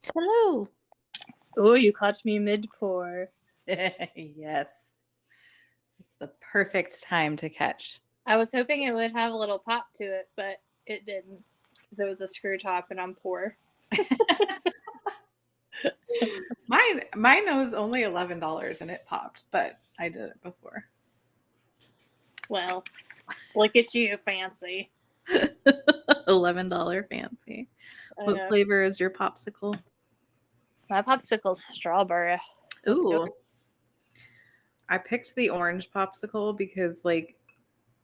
Hello. Oh, you caught me mid-pour. Yes. It's the perfect time to catch. I was hoping it would have a little pop to it, but it didn't. Because it was a screw top and I'm poor. Mine was only $11 and it popped, but I did it before. Well, look at you, fancy. $11 fancy. What flavor is your popsicle? My popsicle's strawberry. Ooh. I picked the orange popsicle because, like,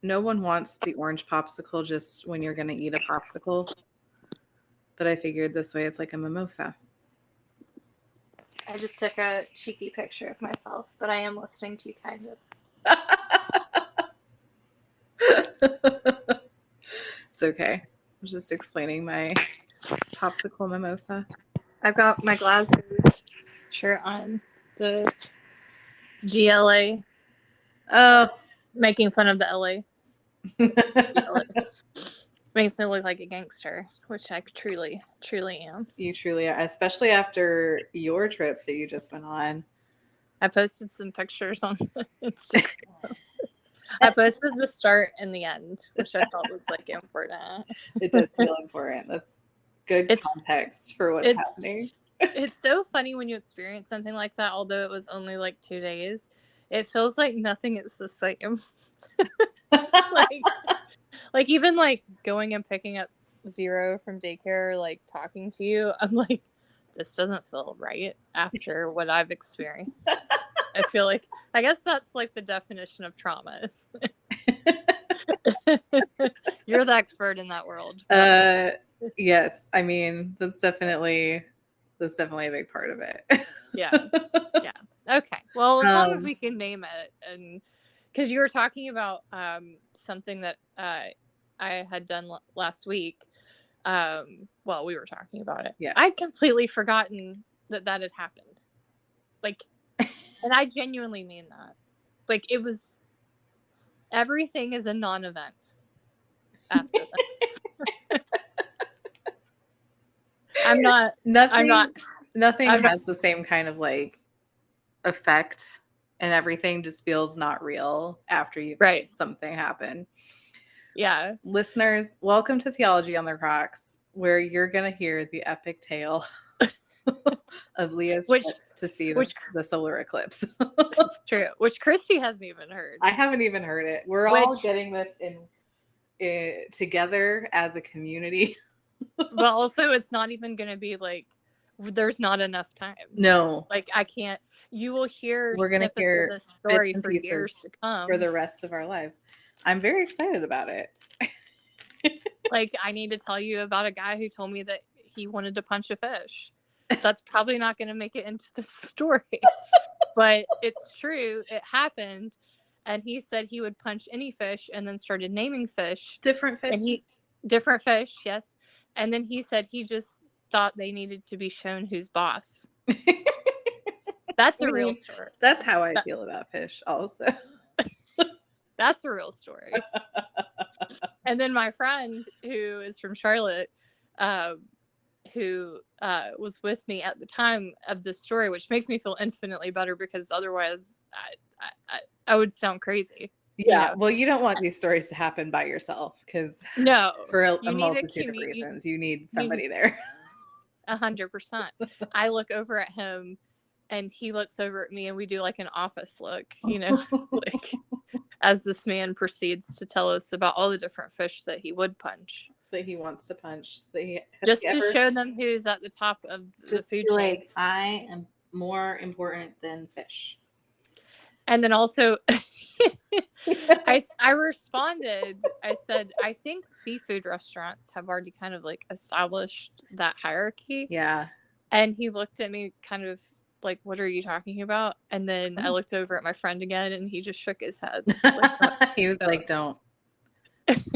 no one wants the orange popsicle just when you're going to eat a popsicle. But I figured this way it's like a mimosa. I just took a cheeky picture of myself, but I am listening to you kind of. It's okay. I was just explaining my popsicle mimosa. I've got my Glasgow shirt on. The GLA. Oh. Making fun of the LA. Makes me look like a gangster, which I truly am. You truly are, especially after your trip that you just went on. I posted some pictures on Instagram. I posted the start and the end, which I thought was like important. It does feel important. That's good context for what's happening. It's so funny when you experience something like that, although it was only like 2 days. It feels like nothing is the same. like even like going and picking up Zero from daycare, like talking to you, I'm like, this doesn't feel right after what I've experienced. I feel like, I guess that's like the definition of trauma. You're the expert in that world. Yes. I mean, that's definitely a big part of it. Yeah. Okay. Well, as long as we can name it, and because you were talking about something that I had done last week. Well, we were talking about it. Yeah. I'd completely forgotten that had happened. Like, and I genuinely mean that. Like, it was, everything is a non-event after this. Nothing has the same kind of like effect, and everything just feels not real after you've had something happen. Yeah. Listeners, welcome to Theology on the Rocks, where you're going to hear the epic tale of Leah's trip to see the solar eclipse. It's true. Which Christy hasn't even heard. I haven't even heard it. We're all getting this in together as a community. But also, it's not even going to be like, there's not enough time. No. Like, I can't. You will hear We're going to hear this story for years to come. For the rest of our lives. I'm very excited about it. Like, I need to tell you about a guy who told me that he wanted to punch a fish. That's probably not going to make it into the story. But it's true. It happened. And he said he would punch any fish, and then started naming fish. Different fish? Different fish, yes. And then he said he just thought they needed to be shown who's boss. That's a real story. That's how I feel about fish also. That's a real story. And then my friend, who is from Charlotte, who was with me at the time of the story, which makes me feel infinitely better, because otherwise I would sound crazy. Yeah, you know? Well, you don't want these stories to happen by yourself, because for a multitude of reasons, you need somebody there. 100%. I look over at him, and he looks over at me, and we do like an office look, you know, like as this man proceeds to tell us about all the different fish that he would punch. That he wants to punch. Just to show them who's at the top of the food chain. Like, I am more important than fish. And then also, I responded, I said, I think seafood restaurants have already kind of like established that hierarchy. Yeah. And he looked at me kind of like, what are you talking about? And then I looked over at my friend again, and he just shook his head. Like, he was like, don't just.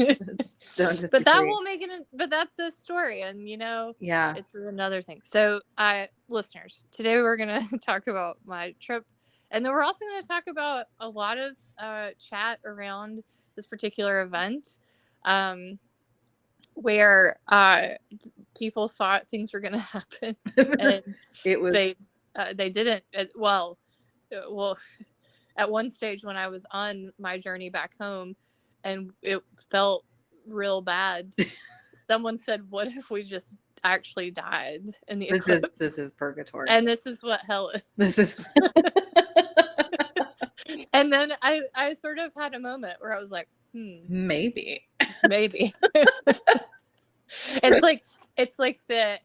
But that will make it. But that's a story, and you know, yeah, it's another thing. So, listeners, today we're gonna talk about my trip, and then we're also gonna talk about a lot of chat around this particular event, where people thought things were going to happen, and It was they didn't. Well, at one stage when I was on my journey back home, and it felt real bad, someone said, "What if we just actually died in the eclipse?" This is purgatory. And this is what hell is. This is And then I sort of had a moment where I was like, maybe. It's like the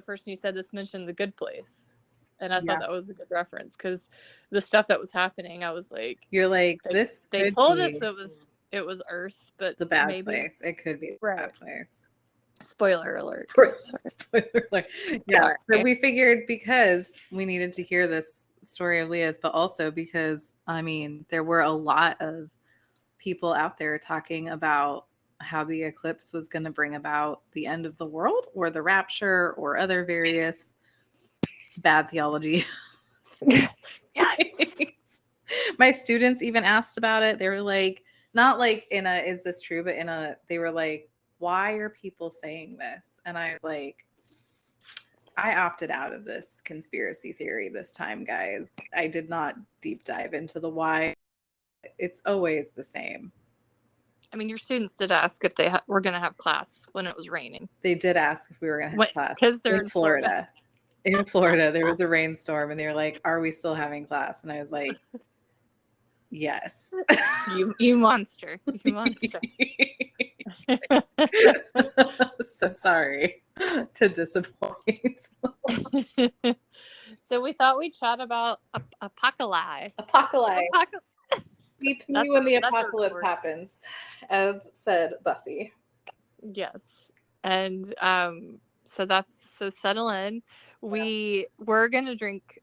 person who said this mentioned The Good Place. And I thought that was a good reference, because the stuff that was happening, I was like, you're like, they told us it was Earth, but the bad place. It could be the bad place. Spoiler alert. Spoiler alert. Yeah. So we figured, because we needed to hear this story of Leah's, but also because, I mean, there were a lot of people out there talking about how the eclipse was going to bring about the end of the world, or the rapture, or other various bad theology. Yes. My students even asked about it. They were like, not like in a, is this true? But in a, they were like, why are people saying this? And I was like, I opted out of this conspiracy theory this time, guys. I did not deep dive into the why. It's always the same. I mean, your students did ask if they were going to have class when it was raining. They did ask if we were going to have class. Because they're in Florida. In Florida, there was a rainstorm, and they were like, are we still having class? And I was like, yes. You monster. You monster. So sorry to disappoint. So we thought we'd chat about apocalypse. Keep me when the apocalypse happens, as said Buffy. Yes. And so settle in. We were gonna drink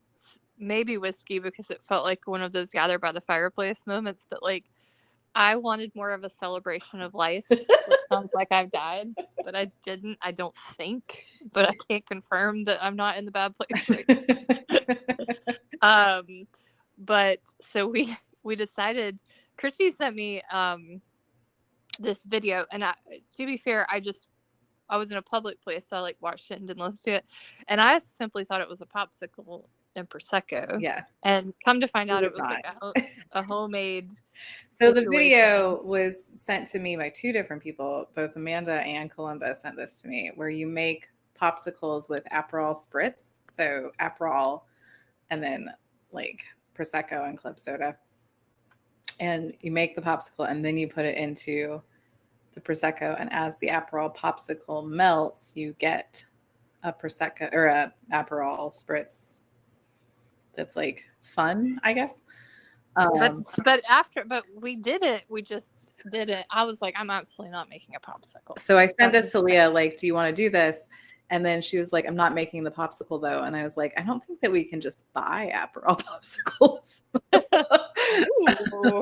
maybe whiskey, because it felt like one of those gather by the fireplace moments, but like, I wanted more of a celebration of life, which sounds like I've died, but I didn't. I don't think, but I can't confirm that I'm not in the bad place right now. But so we decided. Christy sent me this video, and to be fair, I was in a public place, so I like watched it and didn't listen to it, and I simply thought it was a popsicle and prosecco. Yes, and come to find out, it was like a homemade. So the video was sent to me by two different people. Both Amanda and Columba sent this to me, where you make popsicles with Aperol spritz, so Aperol, and then like prosecco and club soda, and you make the popsicle, and then you put it into the prosecco, and as the Aperol popsicle melts, you get a prosecco or a Aperol spritz. That's like fun, I guess. But we did it. We just did it. I was like, I'm absolutely not making a popsicle. So I sent this to Leah, like, do you want to do this? And then she was like, I'm not making the popsicle though. And I was like, I don't think that we can just buy Aperol popsicles. Ooh,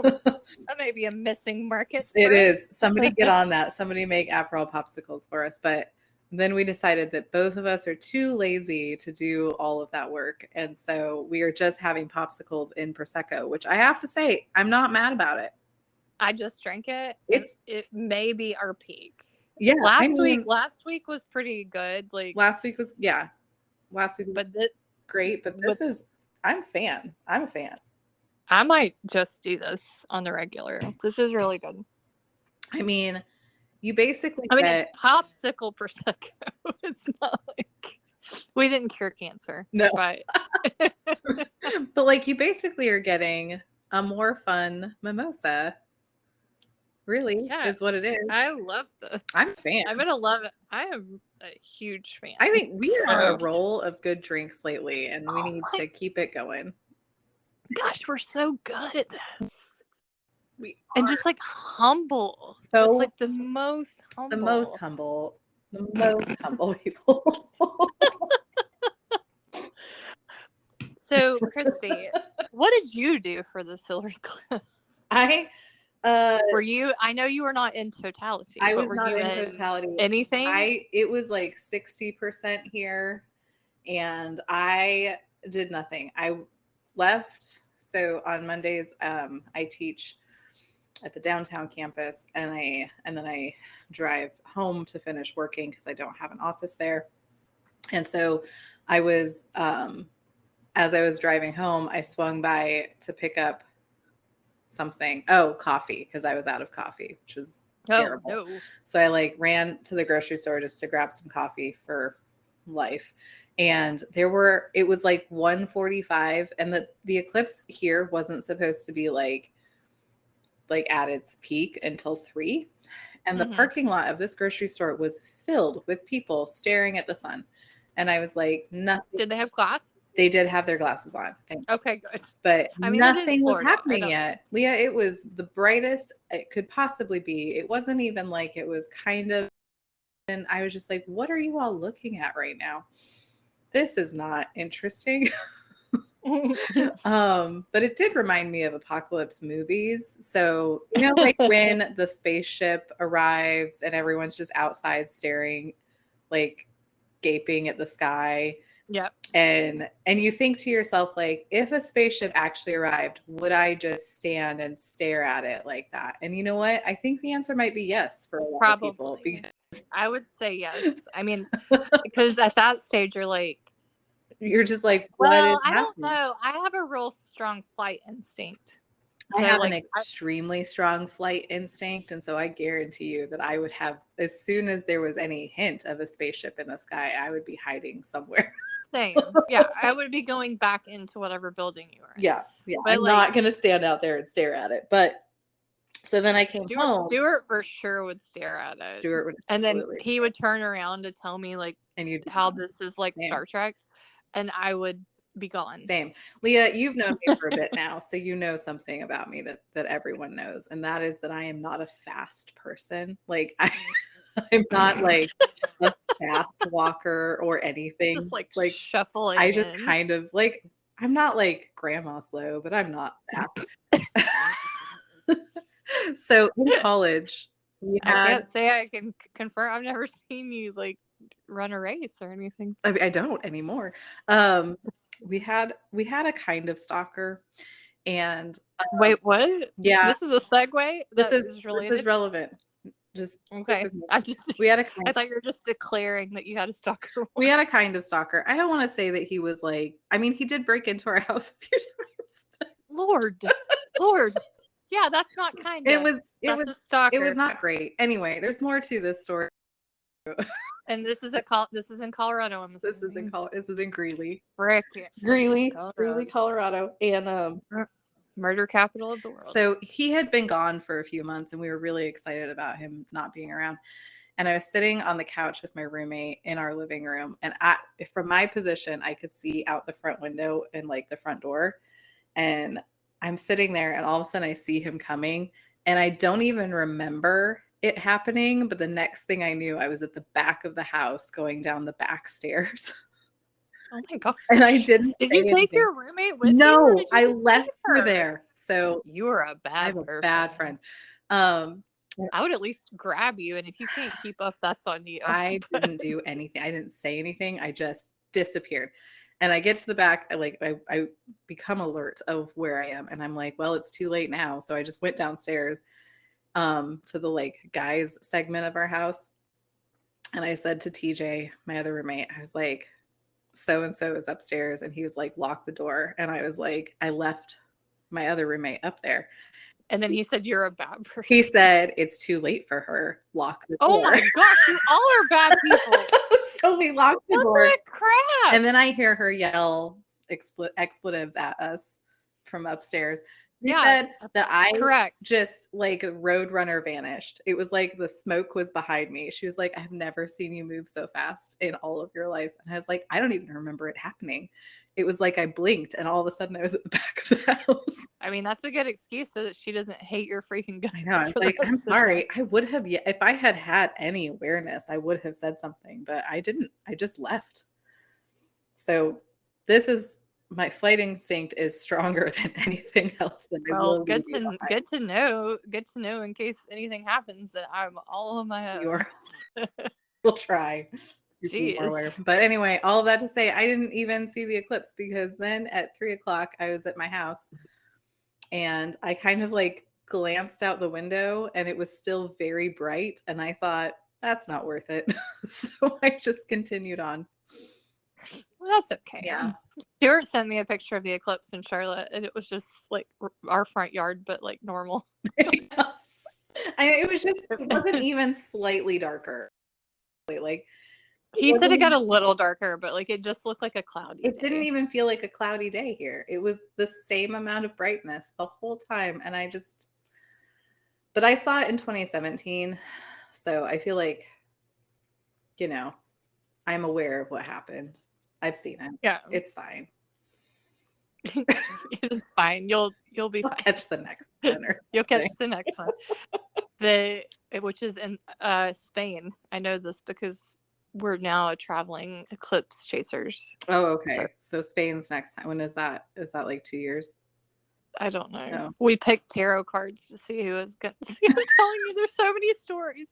that may be a missing market. It is. Somebody get on that. Somebody make Aperol popsicles for us. But then we decided that both of us are too lazy to do all of that work. And so we are just having popsicles in Prosecco, which I have to say, I'm not mad about it. I just drank it. It may be our peak. Yeah. Last week was pretty good. Like last week was great. But I'm a fan. I might just do this on the regular. This is really good. I mean, you basically it's popsicle prosecco. It's not like we didn't cure cancer. No. But but like you basically are getting a more fun mimosa. Really, is what it is. I love this. I'm a fan. I'm gonna love it. I am a huge fan. I think we are on a roll of good drinks lately, and we need to keep it going. Gosh, we're so good at this. We are. And just like humble. So just like the most humble people. So, Christy, what did you do for the solar eclipse? I know you were not in totality. I was not in totality. Anything? It was like 60% here, and I did nothing. I left. So on Mondays, I teach at the downtown campus, and then I drive home to finish working because I don't have an office there. And so I was, as I was driving home, I swung by to pick up something. Oh, coffee, because I was out of coffee, which was terrible. No. So I like ran to the grocery store just to grab some coffee for life. And it was like 1:45, and the eclipse here wasn't supposed to be like at its peak until 3. And the parking lot of this grocery store was filled with people staring at the sun. And I was like, nothing. Did they have glass? They did have their glasses on. Okay, good. But I mean, nothing was Florida. happening yet. Leah, it was the brightest it could possibly be. It wasn't even like it was kind of, and I was just like, what are you all looking at right now? This is not interesting. But it did remind me of apocalypse movies. So, like when the spaceship arrives and everyone's just outside staring, like gaping at the sky. Yep. And you think to yourself, like, if a spaceship actually arrived, would I just stand and stare at it like that? And you know what? I think the answer might be yes for a lot of people. Because I would say yes. I mean, because at that stage you're just like, well, I don't know. I have a real strong flight instinct. I have an extremely strong flight instinct. And so I guarantee you that I would have, as soon as there was any hint of a spaceship in the sky, I would be hiding somewhere. Same. Yeah, I would be going back into whatever building you were in. Yeah. But I'm not going to stand out there and stare at it. But so then I came home. Stuart for sure would stare at it. Stuart would. And then he would turn around to tell me how this is like Star Trek. And I would be gone. Same. Leah, you've known me for a bit now, so you know something about me that everyone knows. And that is that I am not a fast person. Like I'm not like a fast walker or anything. Just like shuffling. I just kind of like, I'm not like grandma slow, but I'm not fast. So in college, I can't say I can confirm. I've never seen you like run a race or anything. I don't anymore. We had a kind of stalker, and wait, what? Yeah, this is a segue. This is relevant. Just okay. We had I thought you were just declaring that you had a stalker. We had a kind of stalker. I don't want to say that he was like. I mean, he did break into our house a few times. Lord. Yeah, that's not kind of. It was a stalker. It was not great. Anyway, there's more to this story. And this is in Colorado. This is in Greeley. Greeley, Colorado, and murder capital of the world. So he had been gone for a few months, and we were really excited about him not being around. And I was sitting on the couch with my roommate in our living room, and from my position, I could see out the front window and like the front door, and I'm sitting there, and all of a sudden I see him coming, and I don't even remember it happening, but the next thing I knew, I was at the back of the house going down the back stairs. Oh my god! And I didn't. Did you take your roommate with you? No, I left her there. So you were a bad person. A bad friend. I would at least grab you, and if you can't keep up, that's on you. I didn't do anything. I didn't say anything. I just disappeared. And I get to the back, I become alert of where I am, and I'm like, well, it's too late now. So I just went downstairs to the like guys segment of our house, and I said to TJ, my other roommate, I was like, so and so is upstairs, and he was like, lock the door. And I was like, I left my other roommate up there. And then he said, you're a bad person. He said, it's too late for her. Lock the door. Oh my gosh, you all are bad people. So we locked the door. What crap? And then I hear her yell expletives at us from upstairs. She said that I just like Roadrunner vanished. It was like the smoke was behind me. She was like, I've never seen you move so fast in all of your life. And I was like, I don't even remember it happening. It was like I blinked and all of a sudden I was at the back of the house. I mean, that's a good excuse so that she doesn't hate your freaking guts. I know. I was like, I'm sorry. I would have, if I had any awareness, I would have said something, but I didn't. I just left. So my flight instinct is stronger than anything else. Well, good to know. Good to know in case anything happens that I'm all on my own. We'll try. But anyway, all of that to say, I didn't even see the eclipse because then at 3:00 I was at my house, and I kind of like glanced out the window and it was still very bright. And I thought, that's not worth it. So I just continued on. Well, that's okay. Yeah. Stuart sent me a picture of the eclipse in Charlotte, and it was just like our front yard, but like normal. It wasn't even slightly darker. Like, he said it got a little darker, but like it just looked like a cloudy it day. didn't even feel like a cloudy day here. It was the same amount of brightness the whole time. And but I saw it in 2017. So I feel like, I'm aware of what happened. I've seen it. Yeah. It's fine. It's fine. You'll be fine. Catch the next one. You'll catch the next one. Which is in Spain. I know this because we're now traveling eclipse chasers. Oh, okay. So Spain's next time. When is that? Is that like 2 years? I don't know. No. We picked tarot cards to see who was going to see. I'm telling you, there's so many stories.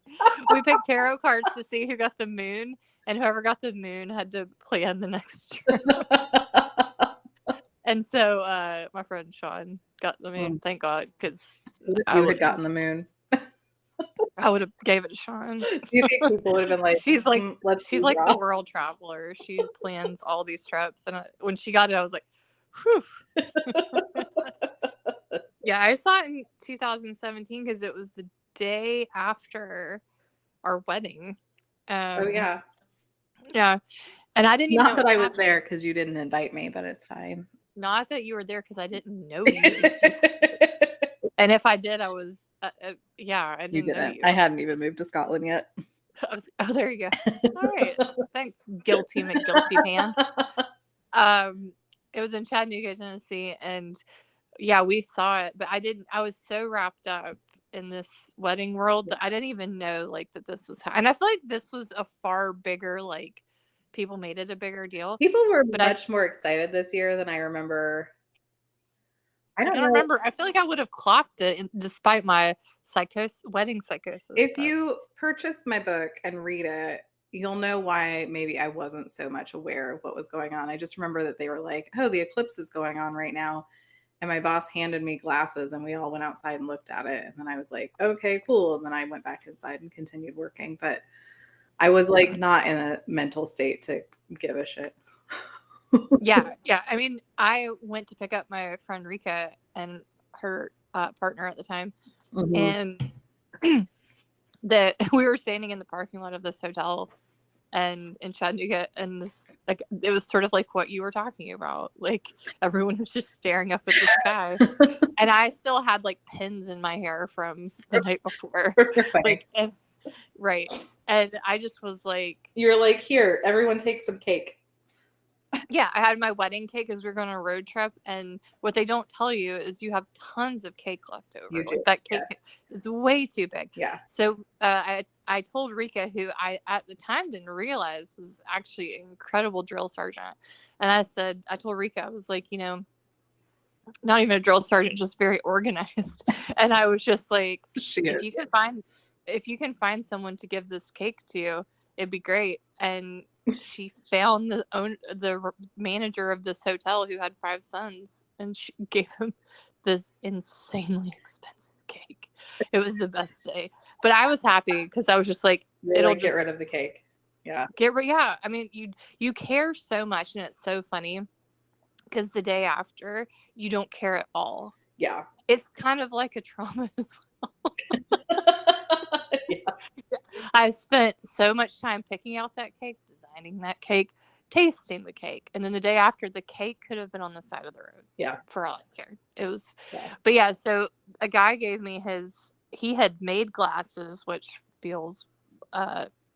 We picked tarot cards to see who got the moon, and whoever got the moon had to plan the next trip. And so my friend Sean got the moon, thank God, because you had gotten the moon. I would have gave it to Sean. Do you think people would have been like, she's like the world traveler. She plans all these trips, and when she got it, I was like, whew. Yeah, I saw it in 2017 because it was the day after our wedding. Oh yeah, yeah, and I didn't even not that I was there because you didn't invite me, but it's fine. Not that you were there because I didn't know you existed. And if I did, I was I didn't know you. I hadn't even moved to Scotland yet. Oh, there you go. All right, thanks, guilty pants. It was in Chattanooga, Tennessee, and yeah, we saw it, but I was so wrapped up in this wedding world that I didn't even know like that this was, and I feel like this was a far bigger, like people made it a bigger deal. People were much more excited this year than I remember. I don't remember. I feel like I would have clocked it despite my wedding psychosis. If you purchase my book and read it, you'll know why maybe I wasn't so much aware of what was going on. I just remember that they were like, oh, the eclipse is going on right now. And my boss handed me glasses and we all went outside and looked at it. And then I was like, okay, cool. And then I went back inside and continued working. But I was like not in a mental state to give a shit. Yeah. I mean, I went to pick up my friend Rika and her partner at the time. Mm-hmm. And we were standing in the parking lot of this hotel and in Chattanooga, and this, like, it was sort of like what you were talking about. Like everyone was just staring up at the sky, and I still had like pins in my hair from the night before. Like, right. And I just was like, you're like, here, everyone take some cake. Yeah, I had my wedding cake because we were going on a road trip, and what they don't tell you is you have tons of cake left over. You do. Like, that cake is way too big. Yeah. So I told Rika, who I at the time didn't realize was actually an incredible drill sergeant, and I told Rika, I was like, not even a drill sergeant, just very organized. And I was just like, if you can find someone to give this cake to, it'd be great. And she found the manager of this hotel who had 5 sons, and she gave him this insanely expensive cake. It was the best day, but I was happy because I was just like, it'll just get rid of the cake. Yeah, Yeah, I mean, you care so much, and it's so funny because the day after you don't care at all. Yeah, it's kind of like a trauma as well. Yeah. I spent so much time picking out that cake, designing that cake, tasting the cake, and then the day after, the cake could have been on the side of the road. Yeah, for all I cared. It was, but yeah. So a guy gave me he had made glasses, which feels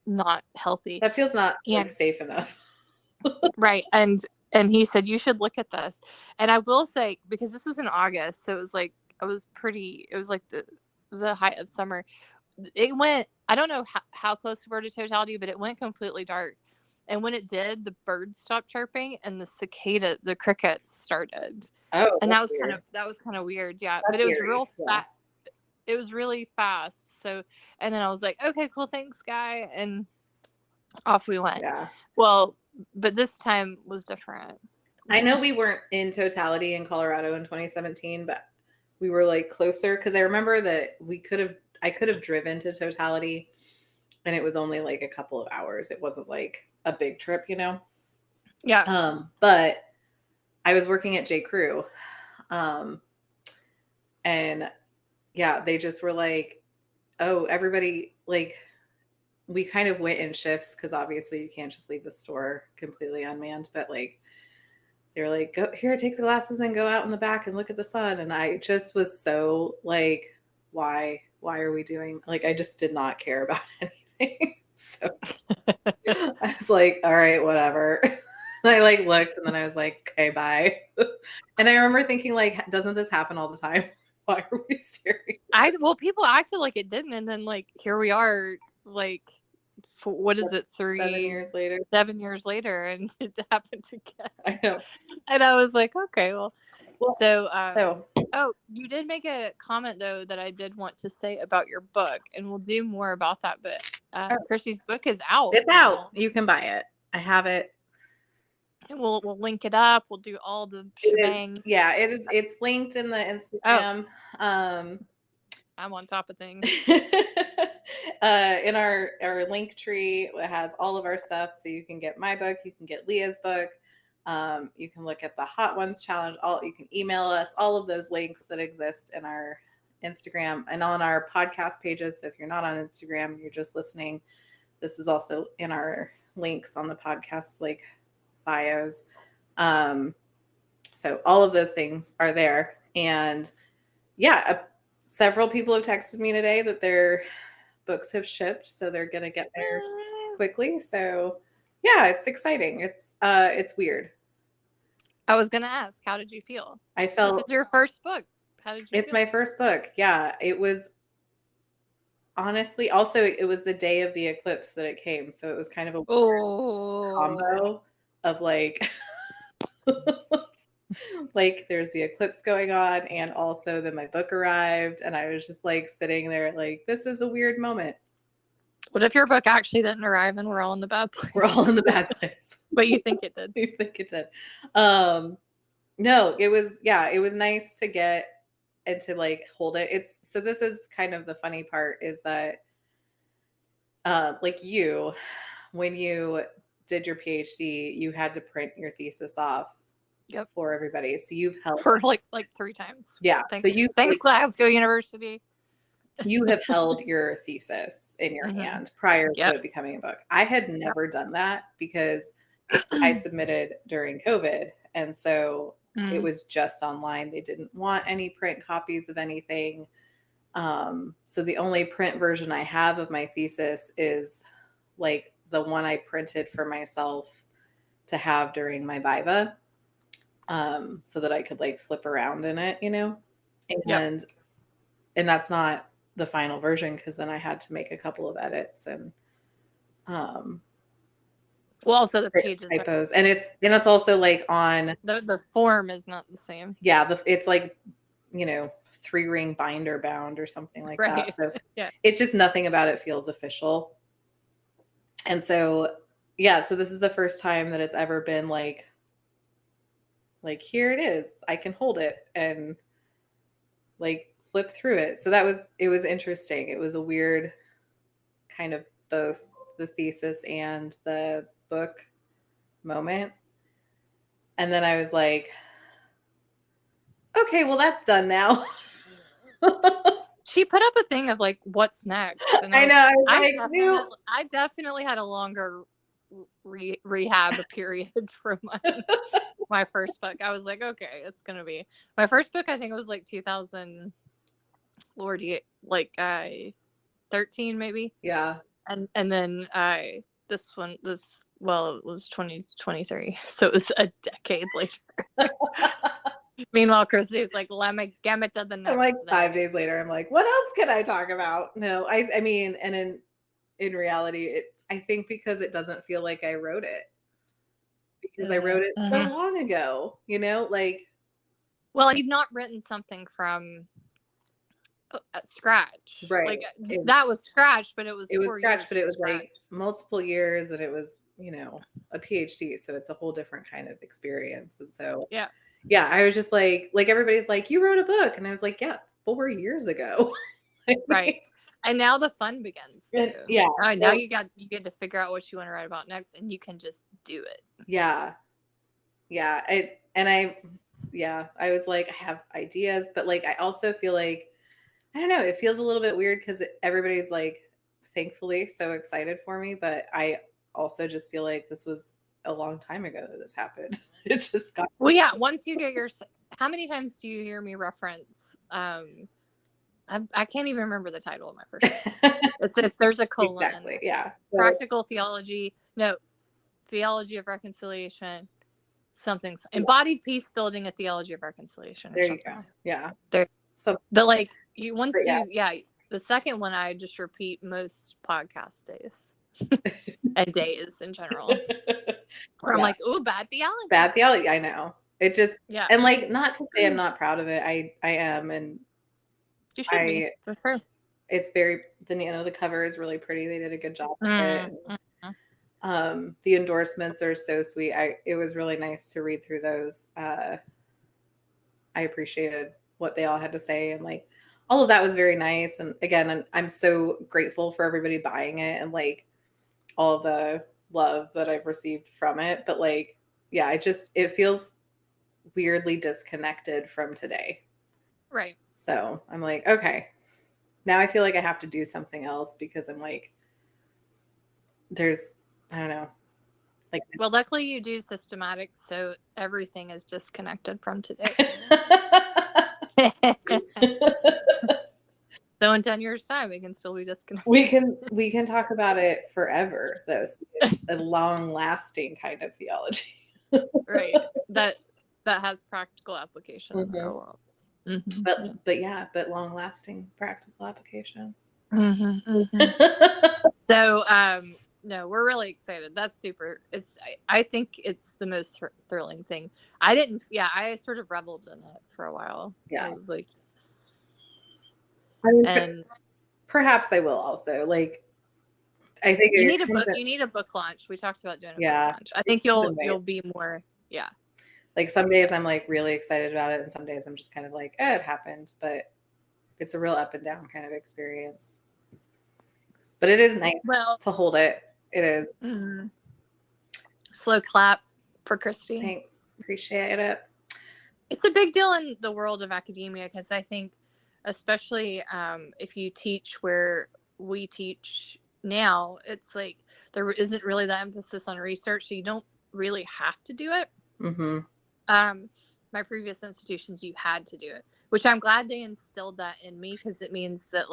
not healthy. That feels not safe enough. Right, and he said, you should look at this. And I will say, because this was in August, so it was like it was like the height of summer. It went, I don't know how close we were to totality, but it went completely dark. And when it did, the birds stopped chirping and the crickets started. Oh, and that was kind of weird. Yeah. But it was real fast. It was really fast. So, and then I was like, okay, cool. Thanks, guy. And off we went. Yeah. Well, but this time was different. I know we weren't in totality in Colorado in 2017, but we were like closer, because I remember that I could have driven to Totality, and it was only like a couple of hours. It wasn't like a big trip, you know? Yeah. But I was working at J. Crew. And yeah, they just were like, oh, everybody, like, we kind of went in shifts because obviously you can't just leave the store completely unmanned, but like, they were like, go here, take the glasses and go out in the back and look at the sun. And I just was so like, why are we doing, like, I just did not care about anything. So I was like, all right, whatever. And I like looked, and then I was like, okay, bye. And I remember thinking, like, doesn't this happen all the time? Why are we staring? Well, people acted like it didn't, and then like here we are, like, what is it, 7 years later? 7 years later, and it happened again. I know. And I was like, okay, well, so So you did make a comment though that I did want to say about your book, and we'll do more about that. But Chrissy's book is out. it's out. You can buy it. I have it. And we'll link it up. We'll do all the shebangs. Yeah, it is. It's linked in the Instagram. I'm on top of things. In our link tree, it has all of our stuff. So you can get my book, you can get Leah's book, you can look at the Hot Ones challenge. You can email us. All of those links that exist in our Instagram and on our podcast pages. So if you're not on Instagram, you're just listening, this is also in our links on the podcast, like bios. So all of those things are there. And yeah, several people have texted me today that their books have shipped, so they're gonna get there quickly. So yeah, it's exciting. It's weird. I was gonna ask, how did you feel? I felt this is your first book. How did you It's feel? my first book. Yeah, it was honestly, also it was the day of the eclipse that it came, so it was kind of a combo of like like there's the eclipse going on, and also then my book arrived, and I was just like sitting there like, this is a weird moment. What if your book actually didn't arrive and we're all in the bad place? We're all in the bad place. But you think it did. You think it did. No, it was nice to get and to like hold it. So this is kind of the funny part, is that like when you did your PhD, you had to print your thesis off for everybody. So you've held for like 3 times. Yeah. Thanks Glasgow University. You have held your thesis in your hand prior to it becoming a book. I had never done that because I submitted during COVID. And so it was just online. They didn't want any print copies of anything. So the only print version I have of my thesis is like the one I printed for myself to have during my Viva, so that I could like flip around in it, you know? And that's not the final version, because then I had to make a couple of edits and well, also the pages typos, and it's also like on the form is not the same. Yeah, it's like, 3-ring binder bound or something like that. So it's just nothing about it feels official. And so so this is the first time that it's ever been like here it is. I can hold it and like flip through it. So it was interesting. It was a weird kind of both the thesis and the book moment. And then I was like, okay, well, that's done now. She put up a thing of like, what's next? And I know. I definitely had a longer rehab period from my first book. I was like, okay, it's going to be my first book. I think it was like 2000, Lordy, like 13 maybe. Yeah. And then it was 2023. So it was a decade later. Meanwhile, Christy's like, let me get to the next. I'm like 5 days later, I'm like, what else can I talk about? No, I mean, and in reality, I think because it doesn't feel like I wrote it. Because I wrote it so long ago, like. Well, you've not written something from scratch. Right. Like that was scratch, but it was scratch, but it was like multiple years, and it was, a PhD. So it's a whole different kind of experience. And so yeah, I was just like everybody's like, you wrote a book. And I was like, yeah, 4 years ago. Right. And now the fun begins. And, yeah. Now you get to figure out what you want to write about next, and you can just do it. Yeah. Yeah. I was like, I have ideas, but like, I also feel like, I don't know, it feels a little bit weird because everybody's like, thankfully, so excited for me. But I also just feel like this was a long time ago that this happened. It just got. Well, yeah. Once you get how many times do you hear me reference? I can't even remember the title of my first book. There's a colon. Exactly. Yeah. Practical theology. No, theology of reconciliation. Something embodied peace building, a theology of reconciliation. Or there something. You go. Yeah. There. So, but like the second one I just repeat most podcast days and days in general. Where I'm like, ooh, bad theology. Bad theology. I know. It just and like not to say I'm not proud of it. I am, and you should be. For sure. It's very the cover is really pretty. They did a good job with it. The endorsements are so sweet. It was really nice to read through those. I appreciated what they all had to say, and like all of that was very nice. And again, I'm so grateful for everybody buying it and like all the love that I've received from it. But like, yeah, it feels weirdly disconnected from today. Right. So I'm like, okay, now I feel like I have to do something else because I'm like, I don't know. Like, well, luckily you do systematic, so everything is disconnected from today. So in 10 years' time, it can still be disconnected. We can talk about it forever, though. So it's a long-lasting kind of theology, right? That has practical application in the real world. Mm-hmm. But long-lasting practical application. So, no, we're really excited. That's super. I think it's the most thrilling thing. I sort of reveled in it for a while. Yeah. I was like, and perhaps I will also like. I think you need a book launch. We talked about doing a book launch. I think you'll be more. Yeah. Like some days I'm like really excited about it, and some days I'm just kind of like, it happened, but it's a real up and down kind of experience. But it is nice to hold it. It is. Mm-hmm. Slow clap for Christy. Thanks. Appreciate it. It's a big deal in the world of academia because I think, especially if you teach where we teach now, it's like there isn't really that emphasis on research, so you don't really have to do it. Mm-hmm. My previous institutions, you had to do it, which I'm glad they instilled that in me because it means that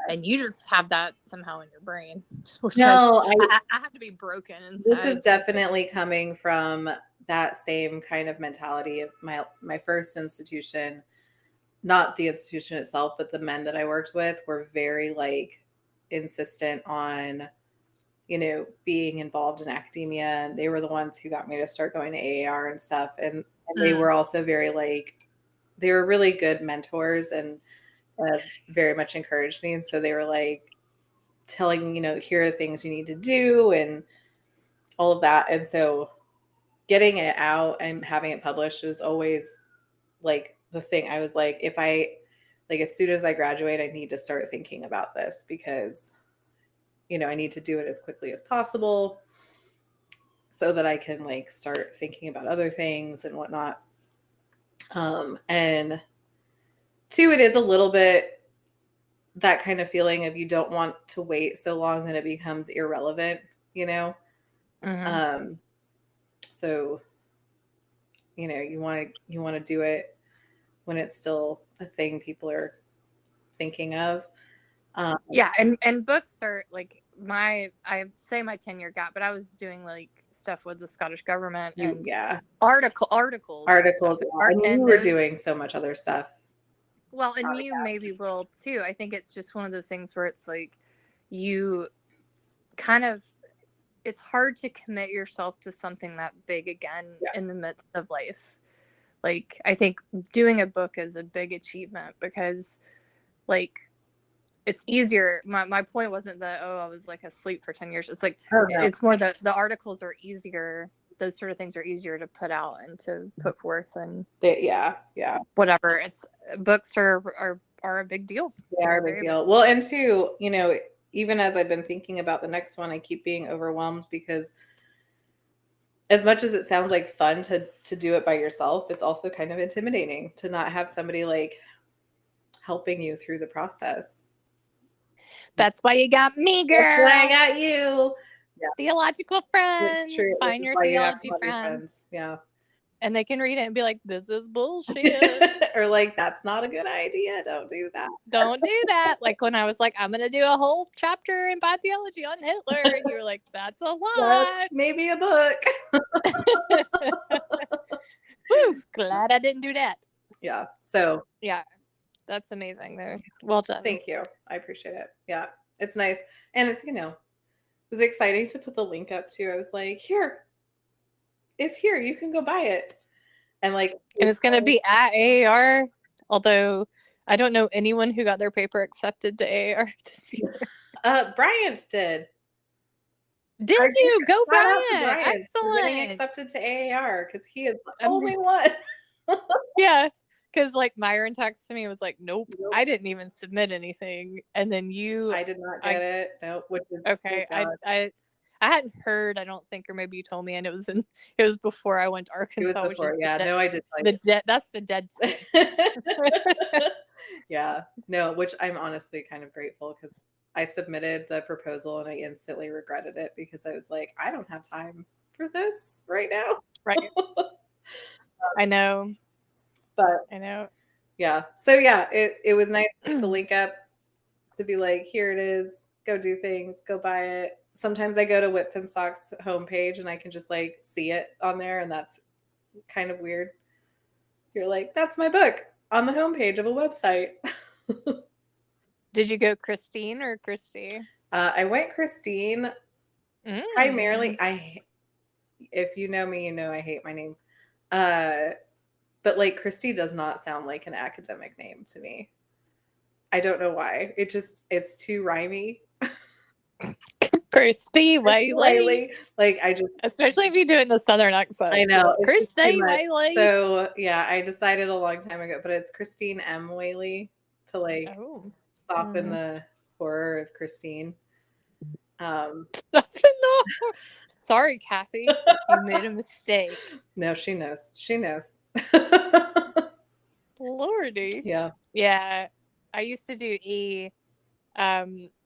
and you just have that somehow in your brain. No, I have to be broken inside. This is definitely coming from that same kind of mentality of my first institution, not the institution itself, but the men that I worked with were very like insistent on, being involved in academia. And they were the ones who got me to start going to AAR and stuff. And they were also very like, they were really good mentors and very much encouraged me. And so they were like telling, here are things you need to do and all of that. And so getting it out and having it published was always like the thing. I was like, as soon as I graduate, I need to start thinking about this because I need to do it as quickly as possible so that I can like start thinking about other things and whatnot. And two, it is a little bit that kind of feeling of you don't want to wait so long that it becomes irrelevant, Mm-hmm. So, you want to do it when it's still a thing people are thinking of. Yeah, and books are like I say my 10-year gap, but I was doing like stuff with the Scottish government and articles. You were doing so much other stuff. Well, and you maybe will too. I think it's just one of those things where it's like you kind of, it's hard to commit yourself to something that big again in the midst of life. Like, I think doing a book is a big achievement because like it's easier. My point wasn't that, I was like asleep for 10 years. It's like, it's more that the articles are easier those sort of things are easier to put out and to put forth, and yeah. whatever. It's books are a big deal. They are a big deal. Well, and too, you know, even as I've been thinking about the next one, I keep being overwhelmed because as much as it sounds like fun to do it by yourself, it's also kind of intimidating to not have somebody like helping you through the process. That's why you got me, girl. That's why I got you. Yeah. Theological friends. It's true. Find your theology friends. Yeah. And they can read it and be like, this is bullshit. Or like, that's not a good idea. Don't do that. Don't do that. Like when I was like, I'm going to do a whole chapter in bad theology on Hitler. And you were like, that's a lot. That's maybe a book. Whew, glad I didn't do that. Yeah. So. Yeah. That's amazing though. Well done. Thank you. I appreciate it. Yeah. It's nice. And it's, you know, it was exciting to put the link up too. I was like, here. It's here. You can go buy it. And like, and it's going to be at AAR. Although I don't know anyone who got their paper accepted to AAR this year. Bryant did. Did you? Go Bryant. Excellent. Getting accepted to AAR because he is the only one. Yeah. Because like Myron texted me and was like, nope, I didn't even submit anything. And then I did not get it. Nope. Which is okay. I hadn't heard, I don't think, or maybe you told me, and it was before I went to Arkansas. It was before, yeah. No, I did. That's the dead. Yeah. No, which I'm honestly kind of grateful because I submitted the proposal and I instantly regretted it because I was like, I don't have time for this right now. Right. I know. But I know. Yeah. So yeah, it was nice to put the link up to be like, here it is. Go do things. Go buy it. Sometimes I go to Whip and Sock's homepage and I can just like see it on there, and that's kind of weird. You're like, that's my book on the homepage of a website. Did you go Christine or Christy? I went Christine. Primarily, if you know me, you know I hate my name. But like Christy does not sound like an academic name to me. I don't know why. It's too rhymey. Christy Whaley. Like I just, especially if you do it in a southern accent. I know. Christy Whaley. So yeah, I decided a long time ago, but it's Christine M. Whaley to like soften the horror of Christine. Soften the horror. Sorry, Kathy. You made a mistake. No, she knows. She knows. Lordy. Yeah. Yeah. I used to do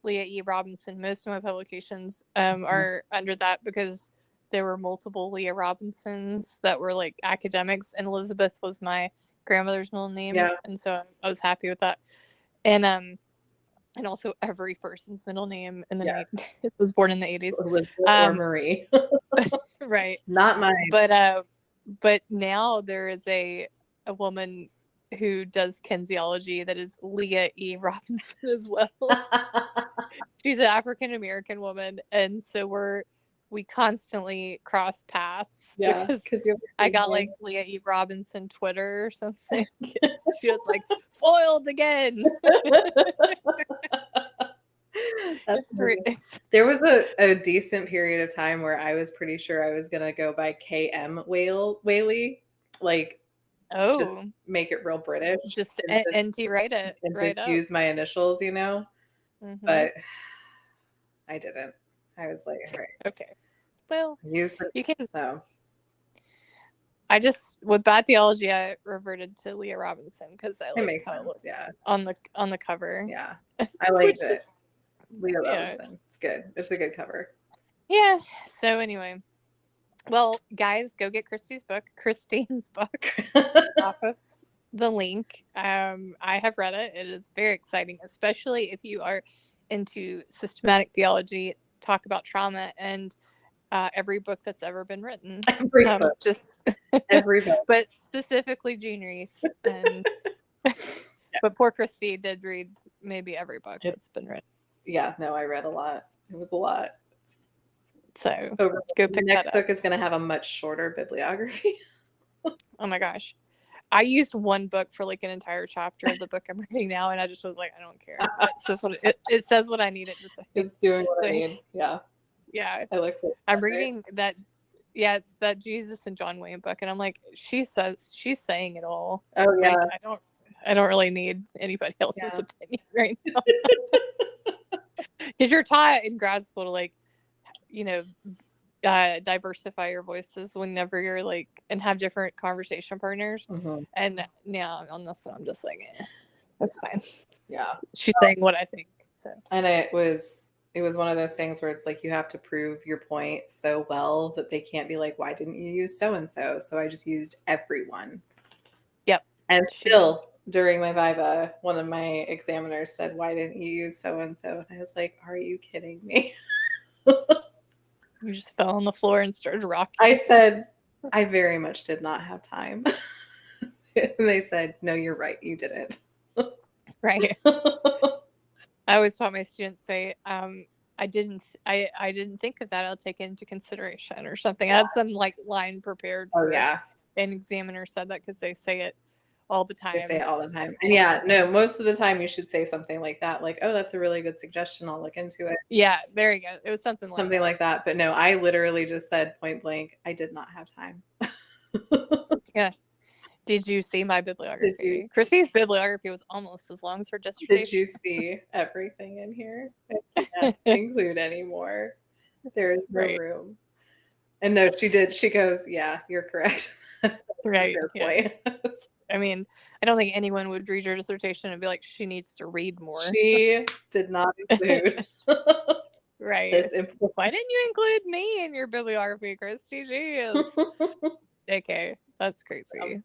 Leah E. Robinson. Most of my publications are under that because there were multiple Leah Robinsons that were like academics, and Elizabeth was my grandmother's middle name. Yeah. And so I was happy with that. And also every person's middle name in the it was born in the 80s. Elizabeth or Marie. Right. Not mine. But now there is a woman who does kinesiology that is Leah E. Robinson as well. She's an African American woman, and so we constantly cross paths because I got like Leah E. Robinson Twitter or something. She was like foiled again. There was a decent period of time where I was pretty sure I was gonna go by KM Whaley, like just make it real British, just NT write it, and right just use my initials, you know. Mm-hmm. But I didn't. I was like, all right, okay, well, you can. So I just with bad theology, I reverted to Leah Robinson because I liked how it looked on the cover. Yeah, I liked it. Leah Robinson. It's good. It's a good cover. Yeah. So anyway, well, guys, go get Christine's book off of the link. I have read it. It is very exciting, especially if you are into systematic theology, talk about trauma, and every book that's ever been written. Every book. Just every book. But specifically Jean Reese. And but poor Christy did read maybe every book that's been written. Yeah, no, I read a lot. It was a lot. So go pick the next that book up. is going to have a much shorter bibliography. Oh my gosh. I used one book for like an entire chapter of the book I'm reading now, and I just was like, I don't care. It says what I need it to say. It's doing what I need. Yeah. Yeah. I like it. I'm reading that Yeah, it's that Jesus and John Wayne book, and I'm like, she's saying it all. Oh yeah. Like, I don't really need anybody else's opinion right now. Because you're taught in grad school to, like, you know, diversify your voices whenever you're like, and have different conversation partners. Mm-hmm. And now on this one, I'm just like, that's fine. Yeah, she's saying what I think. So, and it was one of those things where it's like you have to prove your point so well that they can't be like, why didn't you use so and so? So I just used everyone. Yep. And still, during my Viva, one of my examiners said, why didn't you use so and so? And I was like, are you kidding me? You just fell on the floor and started rocking. I said, I very much did not have time. And they said, no, you're right, you didn't. Right. I always taught my students, say, I didn't think of that. I'll take it into consideration or something. I had some like line prepared. Oh yeah. An examiner said that because they say it all the time. They say it all the time. And yeah, no, most of the time you should say something like that. Like, oh, that's a really good suggestion. I'll look into it. Yeah, there you go. It was something like that. But no, I literally just said point blank, I did not have time. Yeah. Did you see my bibliography? Chrissy's bibliography was almost as long as her dissertation. Did you see everything in here? I can't include anymore. There is no room. And no, she did. She goes, yeah, you're correct. Right. Point. I mean, I don't think anyone would read your dissertation and be like, she needs to read more. She did not include. Right. Why didn't you include me in your bibliography, Christy? Jeez. JK. That's crazy.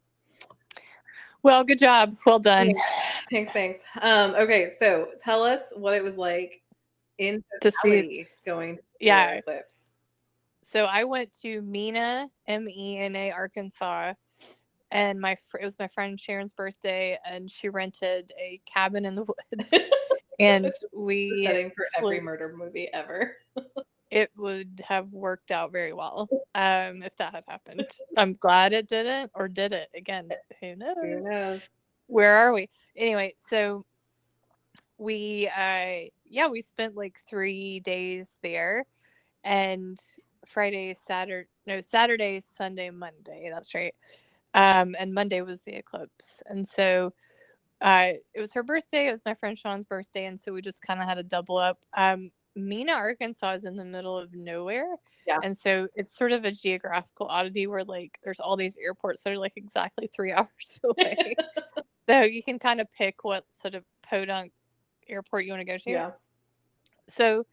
Well, good job. Well done. Thanks. Okay, so tell us what it was like in totality going to the eclipse. So I went to Mena, MENA, Arkansas, and it was my friend Sharon's birthday, and she rented a cabin in the woods. And we setting for every murder movie ever. It would have worked out very well if that had happened. I'm glad it didn't, or did it again? Who knows? Who knows? Where are we? Anyway, so we spent like 3 days there, and Saturday, Sunday, Monday. That's right. And Monday was the eclipse, and so it was her birthday. It was my friend Sean's birthday, and so we just kind of had a double up. Mena, Arkansas is in the middle of nowhere. Yeah. And so it's sort of a geographical oddity where like there's all these airports that are like exactly 3 hours away. So you can kind of pick what sort of podunk airport you want to go to. Yeah. So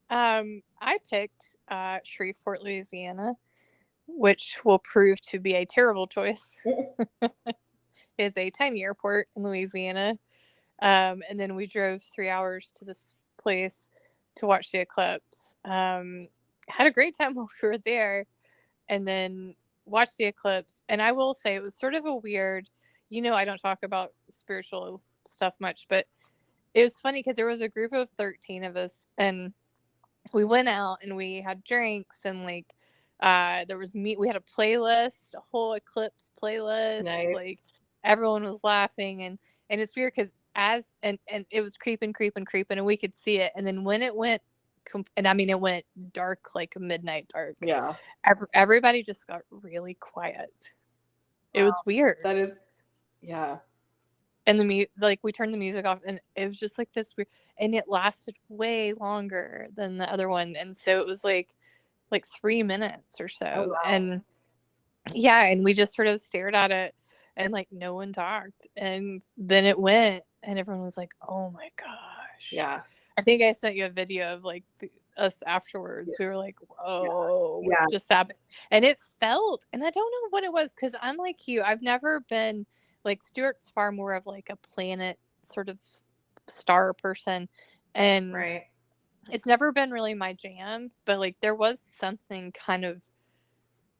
I picked Shreveport, Louisiana, which will prove to be a terrible choice. It's a tiny airport in Louisiana. And then we drove 3 hours to this place to watch the eclipse. Had a great time while we were there, and then watched the eclipse. And I will say it was sort of a weird, I don't talk about spiritual stuff much, but it was funny because there was a group of 13 of us, and we went out and we had drinks, and like there was we had a playlist, a whole eclipse playlist. Nice. Like everyone was laughing, and it's weird because and it was creeping, and we could see it. And then when it went, it went dark, like midnight dark. Yeah. Everybody just got really quiet. Wow. It was weird. That is, yeah. And we turned the music off, and it was just like this weird, and it lasted way longer than the other one. And so it was like 3 minutes or so. Oh, wow. And yeah, and we just sort of stared at it, and like no one talked. And then it went, and everyone was like, oh my gosh. Yeah. I think I sent you a video of like us afterwards. Yeah. We were like, whoa, yeah. What just happened? And it felt, and I don't know what it was, because I'm like you. I've never been, like, Stuart's far more of like a planet sort of star person. And right. It's never been really my jam, but like there was something kind of,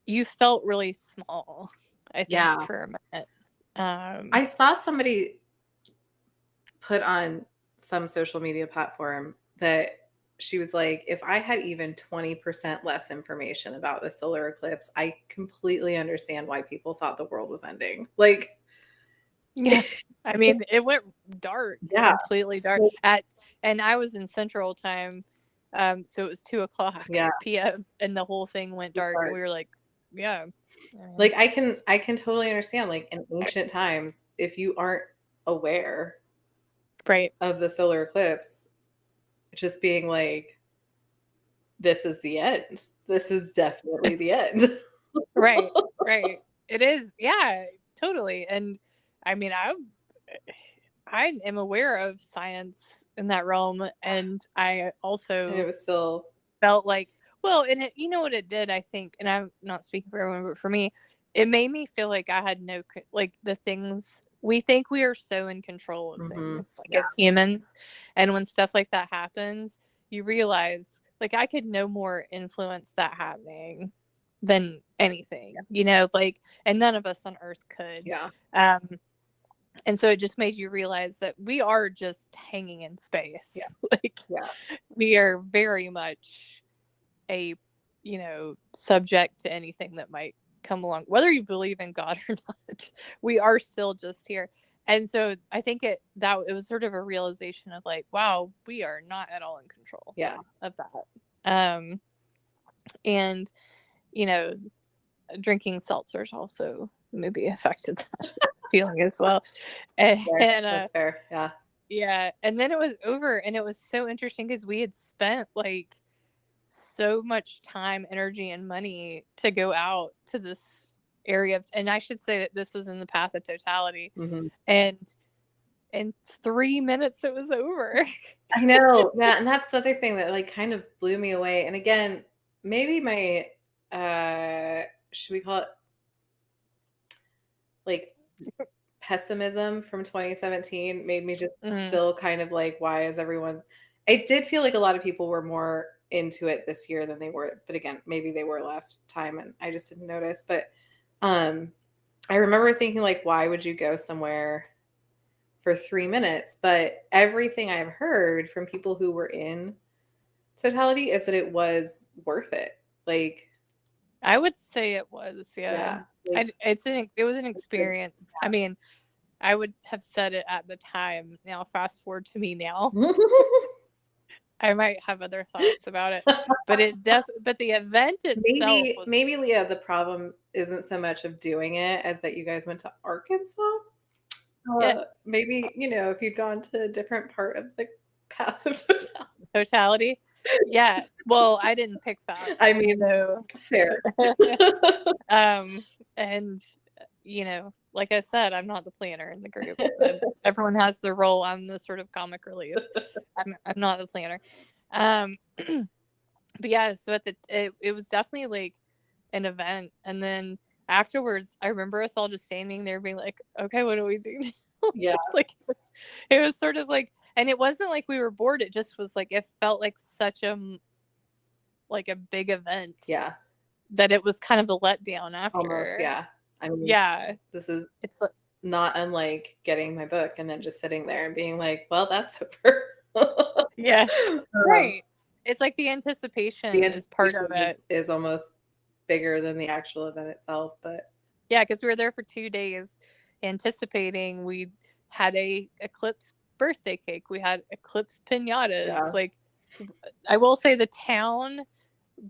you felt really small, I think, for a minute. I saw somebody put on some social media platform that she was like, if I had even 20% less information about the solar eclipse, I completely understand why people thought the world was ending. Like, yeah, I mean, it went dark, completely dark. And I was in Central Time, so it was 2:00 p.m. and the whole thing went dark. And we were like, Yeah. Like I can totally understand, like in ancient times, if you aren't aware Right. of the solar eclipse, just being like, this is the end. This is definitely the end. Right. Right. It is. Yeah, totally. And I mean, I am aware of science in that realm, and I And it also was still felt like, well, and it, you know what it did, I think, and I'm not speaking for everyone, but for me, it made me feel like I had no, like the things we think we are so in control of things, like as humans, and when stuff like that happens, you realize, like, I could no more influence that happening than anything, you know, like, and none of us on Earth could. Yeah. And so it just made you realize that we are just hanging in space. Yeah. Like, Yeah. we are very much a, you know, subject to anything that might come along, whether you believe in God or not. We are still just here. And so I think it was sort of a realization of like, wow, we are not at all in control Yeah. of that. And you know, drinking seltzers also maybe affected that feeling as well. And That's fair. Yeah. yeah, and then it was over, and it was so interesting because we had spent like so much time, energy, and money to go out to this area of, and I should say that this was in the path of totality, Mm-hmm. and in 3 minutes it was over. I know. Yeah, and that's the other thing that like kind of blew me away. And again, maybe my should we call it like pessimism from 2017 made me just still kind of like, why is everyone I did feel like a lot of people were more into it this year than they were, but again, maybe they were last time and I just didn't notice. But I remember thinking like, why would you go somewhere for 3 minutes? But everything I've heard from people who were in totality is that it was worth it. Like, I would say it was, yeah. like, It was an experience. I mean, I would have said it at the time. Now, fast forward to me now. I might have other thoughts about it, but but the event itself was... maybe Leah, the problem isn't so much of doing it as that you guys went to Arkansas. Yeah. Maybe, you know, if you'd gone to a different part of the path of totality. Yeah. Well, I didn't pick that. I mean, so fair. And you know, like I said, I'm not the planner in the group. Everyone has their role. I'm the sort of comic relief. I'm not the planner. But yeah, so it was definitely like an event, and then afterwards, I remember us all just standing there, being like, "Okay, what do we do?" Yeah, like it was sort of like, and it wasn't like we were bored. It just was like it felt like such a big event. Yeah, that it was kind of a letdown after. almost, yeah. I mean, yeah, it's like, not unlike getting my book and then just sitting there and being like, well, that's over. Yeah, right. It's like the anticipation is part of it. Is almost bigger than the actual event itself. But yeah, because we were there for 2 days anticipating. We had a eclipse birthday cake. We had eclipse pinatas. Yeah. Like, I will say the town,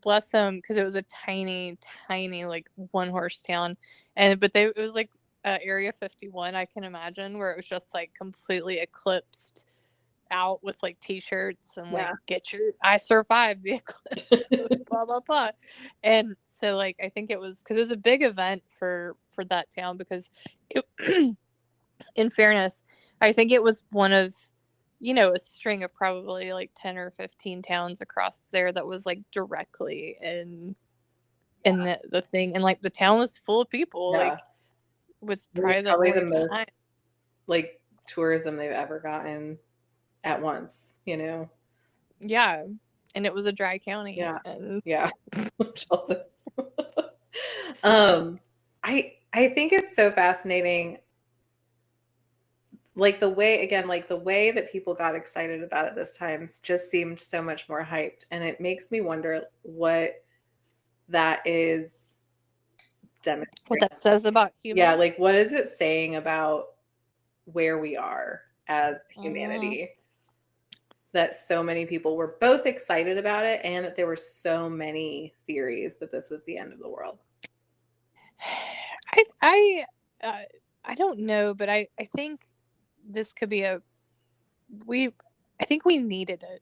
bless them, because it was a tiny like one horse town, but it was like Area 51, I can imagine, where it was just like completely eclipsed out with like t-shirts and like, I survived the eclipse, blah blah blah. And so like I think it was because it was a big event for that town, because it, in fairness, I think it was one of, you know, a string of probably like 10 or 15 towns across there that was like directly in the thing, and like the town was full of people. Like, was probably the most like tourism they've ever gotten at once, you know. Yeah, and it was a dry county. Yeah, and which also I think it's so fascinating, like the way that people got excited about it this time just seemed so much more hyped, and it makes me wonder what that is demonstrating. What that says about humans. Yeah, like what is it saying about where we are as humanity? That so many people were both excited about it, and that there were so many theories that this was the end of the world. I don't know, but I think this could be I think we needed it.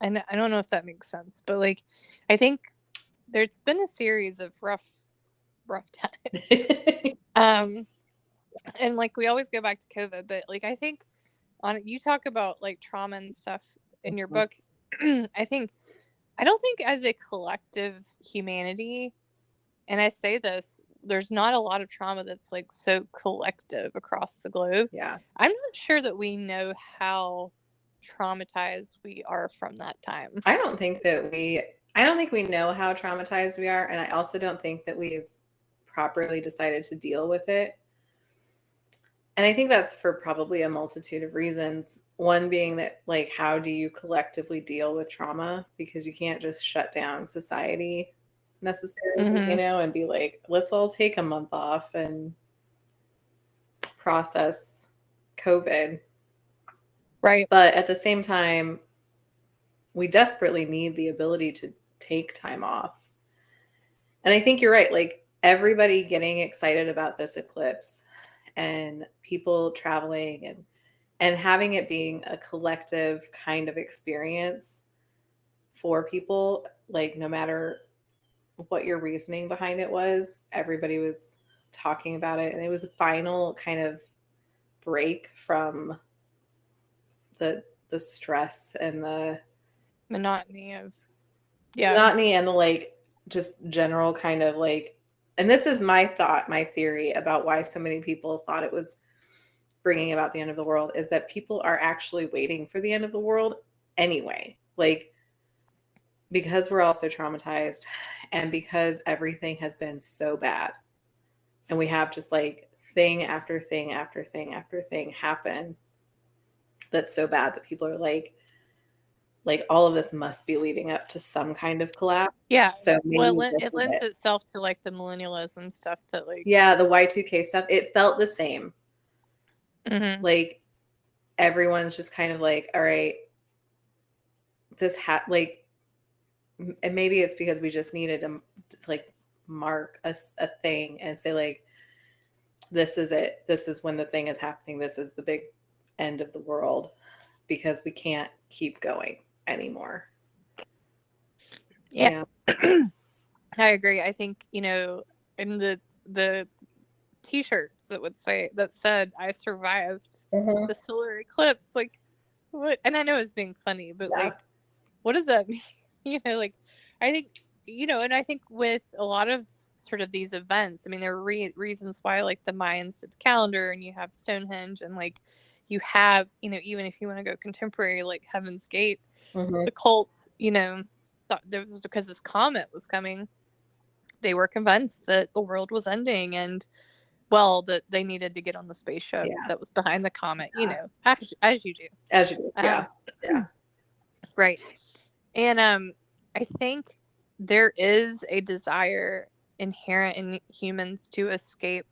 And I don't know if that makes sense, but like, I think there's been a series of rough times. And like, we always go back to COVID, but like, I think you talk about like trauma and stuff in your book. I don't think as a collective humanity, and I say this, there's not a lot of trauma that's like so collective across the globe. Yeah. I'm not sure that we know how traumatized we are from that time. I don't think we know how traumatized we are, and I also don't think that we've properly decided to deal with it. And I think that's for probably a multitude of reasons. One being that, like, how do you collectively deal with trauma? Because you can't just shut down society necessarily, you know, and be like, let's all take a month off and process COVID. Right. But at the same time, we desperately need the ability to take time off. And I think you're right. Like, everybody getting excited about this eclipse and people traveling and having it being a collective kind of experience for people, like, no matter what your reasoning behind it was, everybody was talking about it. And it was a final kind of break from the stress and the monotony and the like just general kind of like, and this is my theory about why so many people thought it was bringing about the end of the world, is that people are actually waiting for the end of the world anyway. Like, because we're all so traumatized and because everything has been so bad and we have just like thing after thing after thing after thing happen that's so bad that people are like all of this must be leading up to some kind of collapse. Yeah. So well, it lends itself to like the millennialism stuff that like, yeah, the Y2K stuff. It felt the same. Like, everyone's just kind of like, all right, this like, and maybe it's because we just needed to like mark a thing and say like, this is it. This is when the thing is happening. This is the big end of the world, because we can't keep going anymore. Yeah. I agree. I think, you know, in the t-shirts that said I survived the solar eclipse, like, what? And I know it's being funny, but like, what does that mean? You know, like, I think, you know, and I think with a lot of sort of these events, I mean, there are reasons why, like, the Mayans did the calendar, and you have Stonehenge, and like, you have, you know, even if you want to go contemporary, like Heaven's Gate, the cult, you know, thought there was, because this comet was coming, they were convinced that the world was ending, and well, that they needed to get on the spaceship that was behind the comet, you know, as you do. Yeah. Right. And I think there is a desire inherent in humans to escape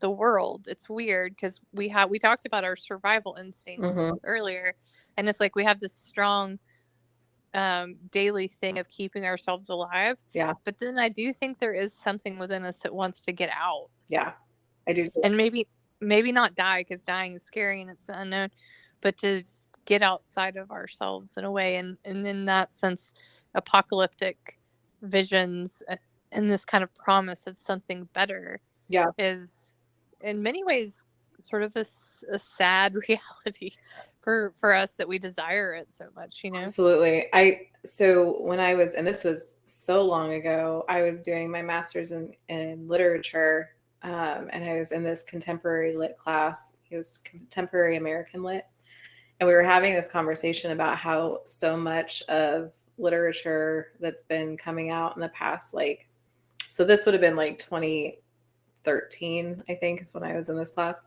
the world. It's weird because we talked about our survival instincts earlier, and it's like we have this strong daily thing of keeping ourselves alive. Yeah. But then I do think there is something within us that wants to get out. Yeah, I do. And maybe not die, because dying is scary and it's the unknown, but to get outside of ourselves in a way, and in that sense, apocalyptic visions and this kind of promise of something better is in many ways sort of a sad reality for us, that we desire it so much, you know. Absolutely. So when I was, and this was so long ago, I was doing my master's in literature, and I was in this contemporary lit class. It was contemporary American lit. And we were having this conversation about how so much of literature that's been coming out in the past, like, so this would have been like 2013, I think, is when I was in this class.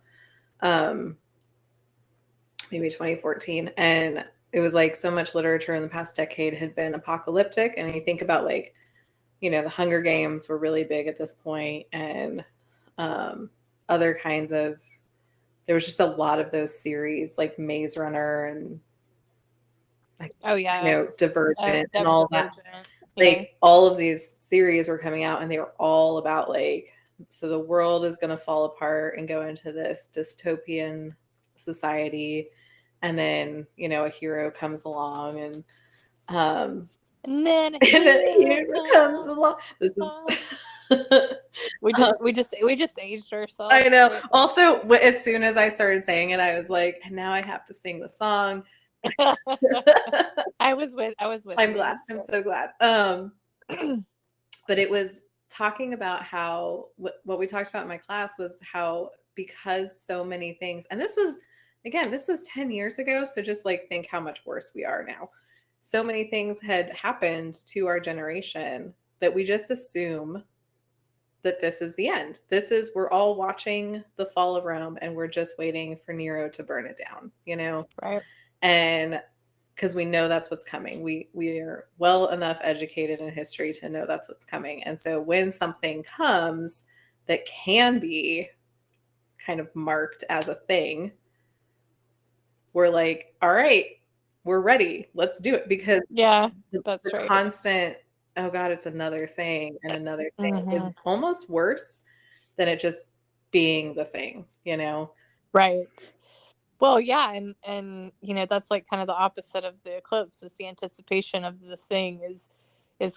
Maybe 2014. And it was like so much literature in the past decade had been apocalyptic. And you think about, like, you know, the Hunger Games were really big at this point, and other kinds of, there was just a lot of those series like Maze Runner and you know, Divergent and all that. Like, all of these series were coming out, and they were all about like so the world is going to fall apart and go into this dystopian society, and then a hero comes along, and And then and then a hero comes along. This is we just aged ourselves. I know. Right? Also, as soon as I started saying it, I was like, and now I have to sing the song. I was with I'm glad. I'm so glad. But it was talking about how what we talked about in my class was how, because so many things, and this was 10 years ago, so just like think how much worse we are now. So many things had happened to our generation that we just assume that this is the end. We're all watching the fall of Rome, and we're just waiting for Nero to burn it down, Right. And because we know that's what's coming. We are well enough educated in history to know that's what's coming. And so when something comes that can be kind of marked as a thing, we're like, all right, we're ready. Let's do it. Because that's the right. constant, oh God, it's another thing and another thing is almost worse than it just being the thing, Right. Well, yeah, and that's like kind of the opposite of the eclipse. Is the anticipation of the thing is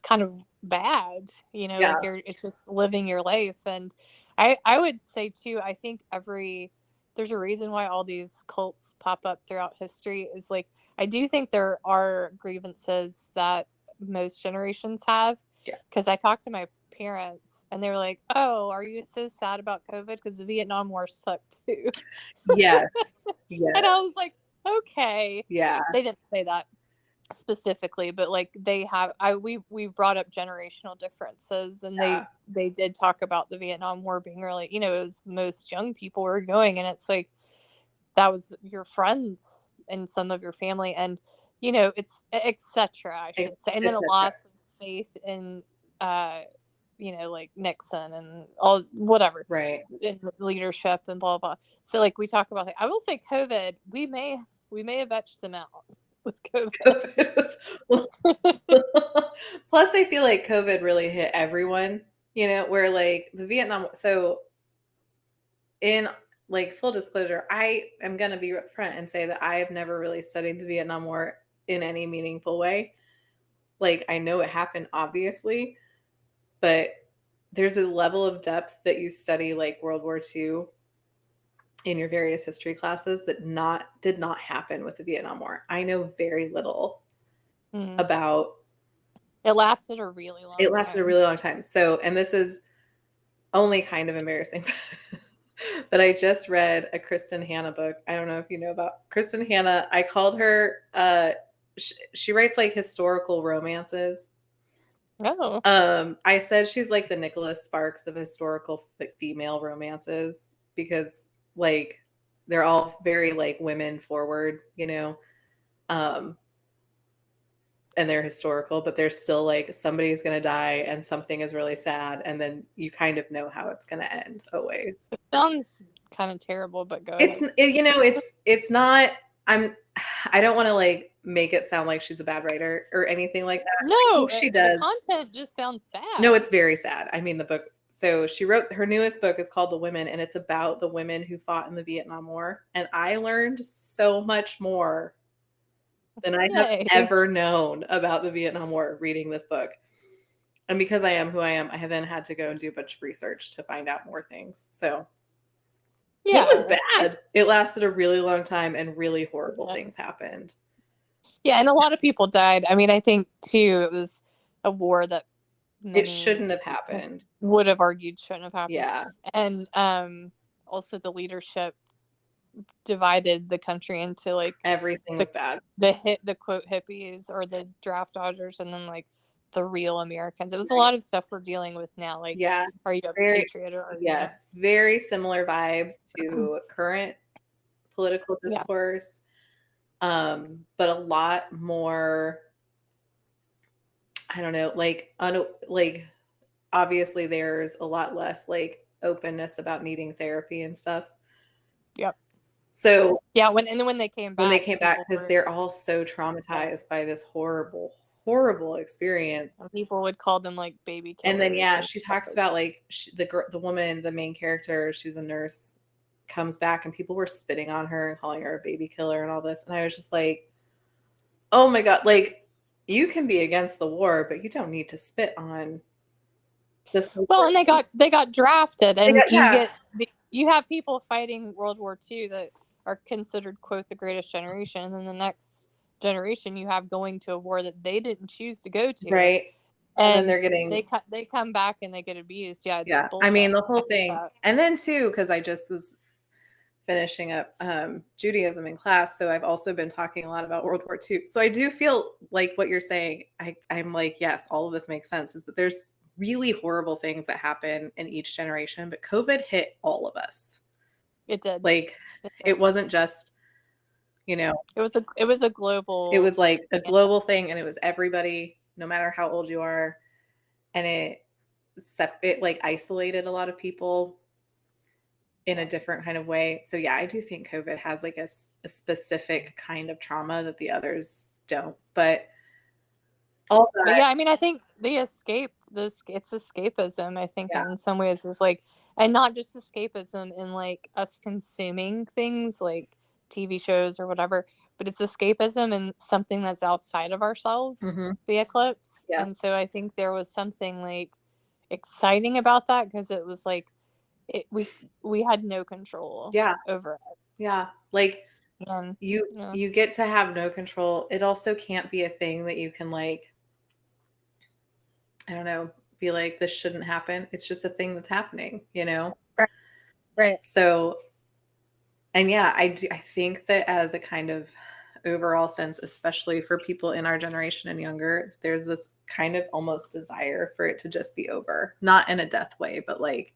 kind of bad. Like it's just living your life. And I would say too, I think there's a reason why all these cults pop up throughout history. Is like, I do think there are grievances that most generations have. Yeah. Because I talked to my parents and they were like, "Oh, are you so sad about COVID? Because the Vietnam War sucked too." Yes. Yes. And I was like, okay. Yeah. They didn't say that specifically, but like we brought up generational differences, and they did talk about the Vietnam War being really, it was most young people were going, and it's like that was your friends and some of your family, and it's etc. I should say, and then a loss of faith in like Nixon and all whatever, right, in leadership and blah blah. So like we talk about, like, I will say COVID, we may have etched them out with COVID. Plus, I feel like COVID really hit everyone. Where like the Vietnam. So, in like full disclosure, I am going to be upfront and say that I have never really studied the Vietnam War in any meaningful way. Like, I know it happened, obviously, but there's a level of depth that you study like World War II in your various history classes that did not happen with the Vietnam War. I know very little about. It lasted a really long time. It lasted a really long time. So, and this is only kind of embarrassing, but I just read a Kristen Hanna book. I don't know if you know about Kristen Hanna. I called her, she writes like historical romances. Oh. I said she's like the Nicholas Sparks of historical female romances, because like they're all very like women forward, and they're historical, but they're still like somebody's going to die and something is really sad, and then you kind of know how it's going to end always. It sounds kind of terrible, but go ahead. It's not. I don't want to like make it sound like she's a bad writer or anything like that. No, she does. The content just sounds sad. No, it's very sad. I mean, the book. So she wrote her newest book is called The Women, and it's about the women who fought in the Vietnam War. And I learned so much more than I have ever known about the Vietnam War reading this book. And because I am who I am, I have then had to go and do a bunch of research to find out more things. So it was bad. It lasted a really long time, and really horrible things happened. Yeah, and a lot of people died. I mean, I think too, it was a war that it shouldn't have happened. Would have argued shouldn't have happened. Yeah. And also the leadership divided the country into like everything was bad. The quote hippies or the draft dodgers, and then like the real Americans. It was a lot of stuff we're dealing with now. Like, are you a patriot or are yes, very similar vibes to current political discourse, but a lot more. I don't know, like obviously there's a lot less like openness about needing therapy and stuff. Yep. So yeah, when they came back, because they're all so traumatized by this horrible horrible experience. Some people would call them like baby killers. And then she talks about like the woman, the main character, she was a nurse, comes back and people were spitting on her and calling her a baby killer and all this. And I was just like, oh my God, like you can be against the war, but you don't need to spit on this. Well, and they got drafted, and you have people fighting World War II that are considered, quote, the greatest generation, and then the next generation you have going to a war that they didn't choose to go to, right? And then they're getting they come back and they get abused. Yeah, yeah. I mean the whole thing, and then too, because I just was finishing up Judaism in class, so I've also been talking a lot about World War II. So I do feel like what you're saying. I'm like, yes, all of this makes sense. Is that there's really horrible things that happen in each generation, but COVID hit all of us. It did. Like it wasn't just, you know, it was a global. It was like a global thing, and it was everybody, no matter how old you are, and it like isolated a lot of people in a different kind of way. So yeah, I do think COVID has like a specific kind of trauma that the others don't. But all that, but yeah, I mean, I think it's escapism. I think in some ways is like, and not just escapism in like us consuming things like TV shows or whatever, but it's escapism in something that's outside of ourselves, the eclipse. Yeah. And so I think there was something like exciting about that because it was like we had no control over it. Yeah. Like you get to have no control. It also can't be a thing that you can like, I don't know, be like, this shouldn't happen. It's just a thing that's happening, you know? Right. So, and yeah, I think that as a kind of overall sense, especially for people in our generation and younger, there's this kind of almost desire for it to just be over. Not in a death way, but like,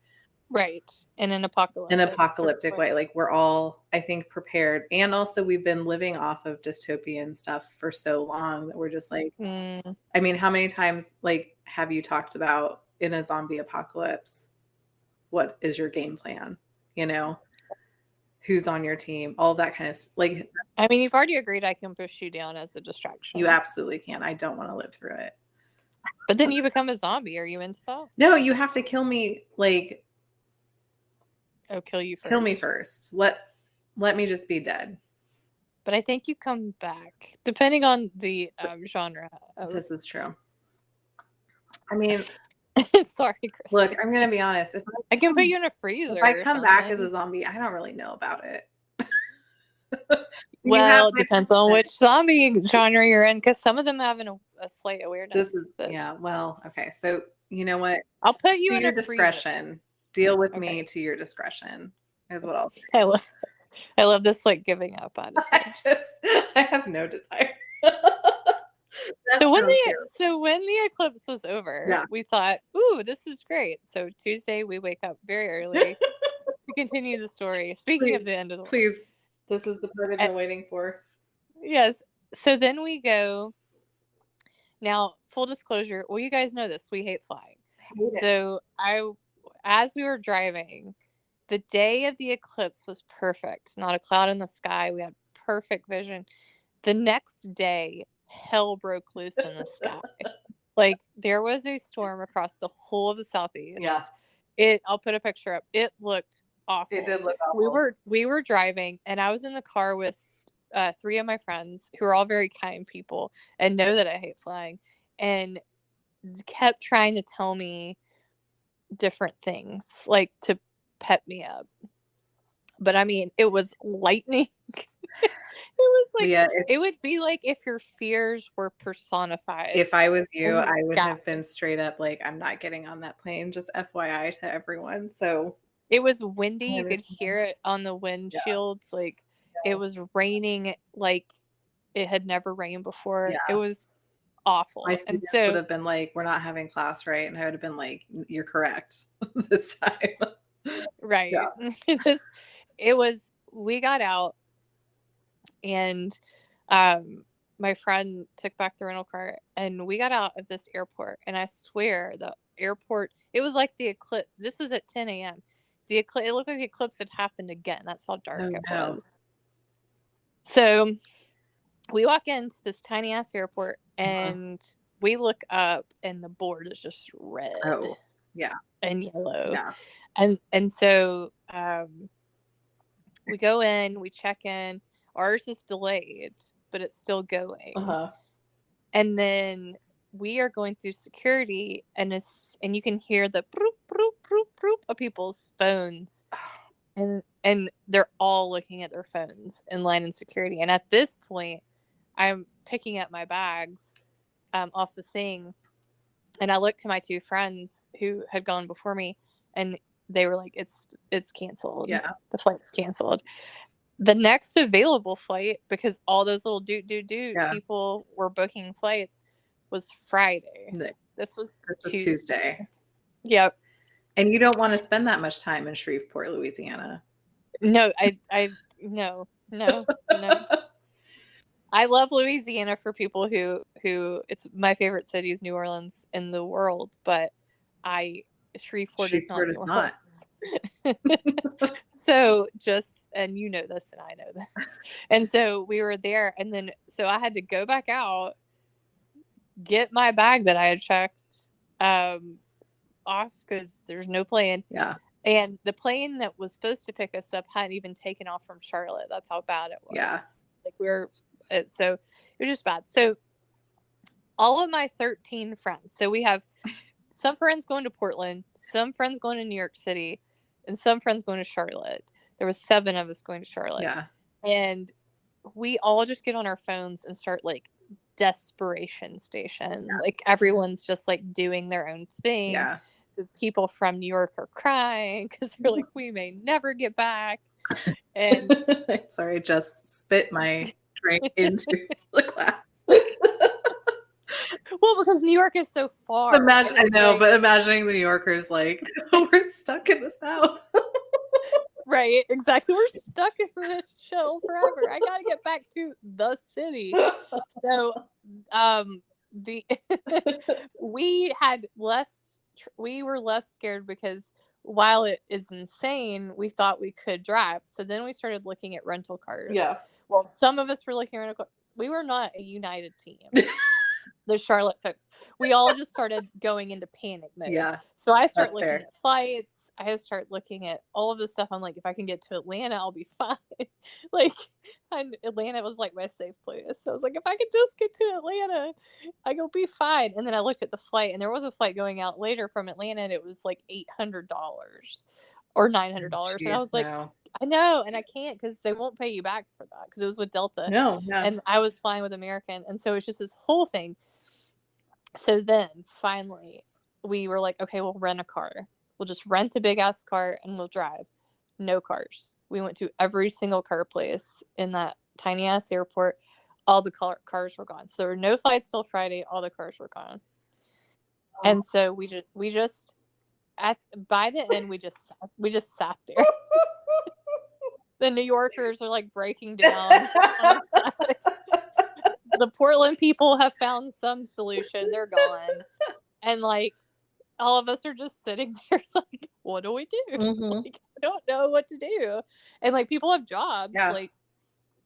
right. In an apocalyptic way. Like we're all, I think, prepared. And also we've been living off of dystopian stuff for so long that we're just like, I mean, how many times like have you talked about in a zombie apocalypse, what is your game plan? You know, who's on your team, all that kind of like. I mean, you've already agreed I can push you down as a distraction. You absolutely can. I don't want to live through it. But then you become a zombie. Are you into that? No, you have to kill me like. Oh, kill you first. Kill me first. Let me just be dead. But I think you come back, depending on the genre. This is true. I mean, sorry, Chris. Look, I'm gonna be honest. If I can put you in a freezer. If I come back as a zombie, I don't really know about it. Well, it depends on which zombie genre you're in, because some of them have a slight awareness. This is well, okay. So you know what? I'll put you in your a discretion. Freezer. Deal with me to your discretion is what I'll say. I love this like giving up attitude. I have no desire. So when the eclipse was over, we thought, ooh, this is great. So Tuesday we wake up very early to continue the story. Speaking of the end of the world. Please. This is the part I've been waiting for. Yes. So then we go. Now, full disclosure, well, you guys know this. We hate flying. So as we were driving, the day of the eclipse was perfect. Not a cloud in the sky. We had perfect vision. The next day, hell broke loose in the sky. Like there was a storm across the whole of the Southeast. Yeah. I'll put a picture up. It looked awful. It did look awful. We were driving, and I was in the car with 3 of my friends who are all very kind people and know that I hate flying, and kept trying to tell me different things, like to pep me up. But I mean, it was lightning. It was like it would be like if your fears were personified. If I was you, I would have been straight up like, I'm not getting on that plane. Just FYI to everyone. So it was windy. You could hear it on the windshields. Yeah. Like it was raining like it had never rained before. Yeah. It was awful. My students would have been like, we're not having class, right? And I would have been like, you're correct this time. Right. Yeah. We got out, and my friend took back the rental car, and we got out of this airport, and I swear the airport, it was like the eclipse. This was at 10 a.m. It looked like the eclipse had happened again. That's how dark it was. So we walk into this tiny ass airport, and we look up and the board is just red yeah, and yellow. yeah. And so we go in, we check in. Ours is delayed, but it's still going. And then we are going through security, and you can hear the broop, broop, broop, broop of people's phones. And they're all looking at their phones in line in security. And at this point, I'm picking up my bags off the thing. And I looked to my two friends who had gone before me, and they were like, it's canceled. Yeah. The flight's canceled. The next available flight, because all those little people were booking flights, was Friday. This was Tuesday. Yep. And you don't want to spend that much time in Shreveport, Louisiana. No, no. I love Louisiana for people who it's my favorite city is New Orleans in the world, but Shreveport is not. So and you know this and I know this. And so we were there, and then so I had to go back out, get my bag that I had checked off because there's no plane. Yeah. And the plane that was supposed to pick us up hadn't even taken off from Charlotte. That's how bad it was. Yeah. Like so it was just bad. So all of my 13 friends. So we have some friends going to Portland, some friends going to New York City, and some friends going to Charlotte. There was 7 of us going to Charlotte. Yeah. And we all just get on our phones and start like desperation station. Yeah. Like everyone's just like doing their own thing. Yeah. The people from New York are crying because they're like, we may never get back. And I'm sorry, I just spit my drink into the glass. Well, because New York is so far. I know, but imagining the New Yorkers like, we're stuck in the South. Right, exactly. We're stuck in this shell forever. I gotta get back to the city. So, we were less scared because while it is insane, we thought we could drive. So then we started looking at rental cars. Yeah. Well, some of us were looking at rental cars. We were not a united team. The Charlotte folks. We all just started going into panic mode. Yeah. So I start looking at flights. I start looking at all of this stuff. I'm like, if I can get to Atlanta, I'll be fine. Like, Atlanta was like my safe place. So I was like, if I could just get to Atlanta, I'll be fine. And then I looked at the flight, and there was a flight going out later from Atlanta, and it was like $800 or $900. And I was like, no. I know, and I can't because they won't pay you back for that because it was with Delta. No. And I was flying with American, and so it's just this whole thing. So then finally we were like, okay, we'll rent a car. We'll just rent a big ass car and we'll drive. No cars. We went to every single car place in that tiny ass airport. All the cars were gone. So there were no flights till Friday. All the cars were gone. Oh. And so by the end, we just sat there. The New Yorkers are like breaking down on the side. The Portland people have found some solution. They're gone. And like all of us are just sitting there like, what do we do? Mm-hmm. Like, I don't know what to do. And like people have jobs. Yeah. Like,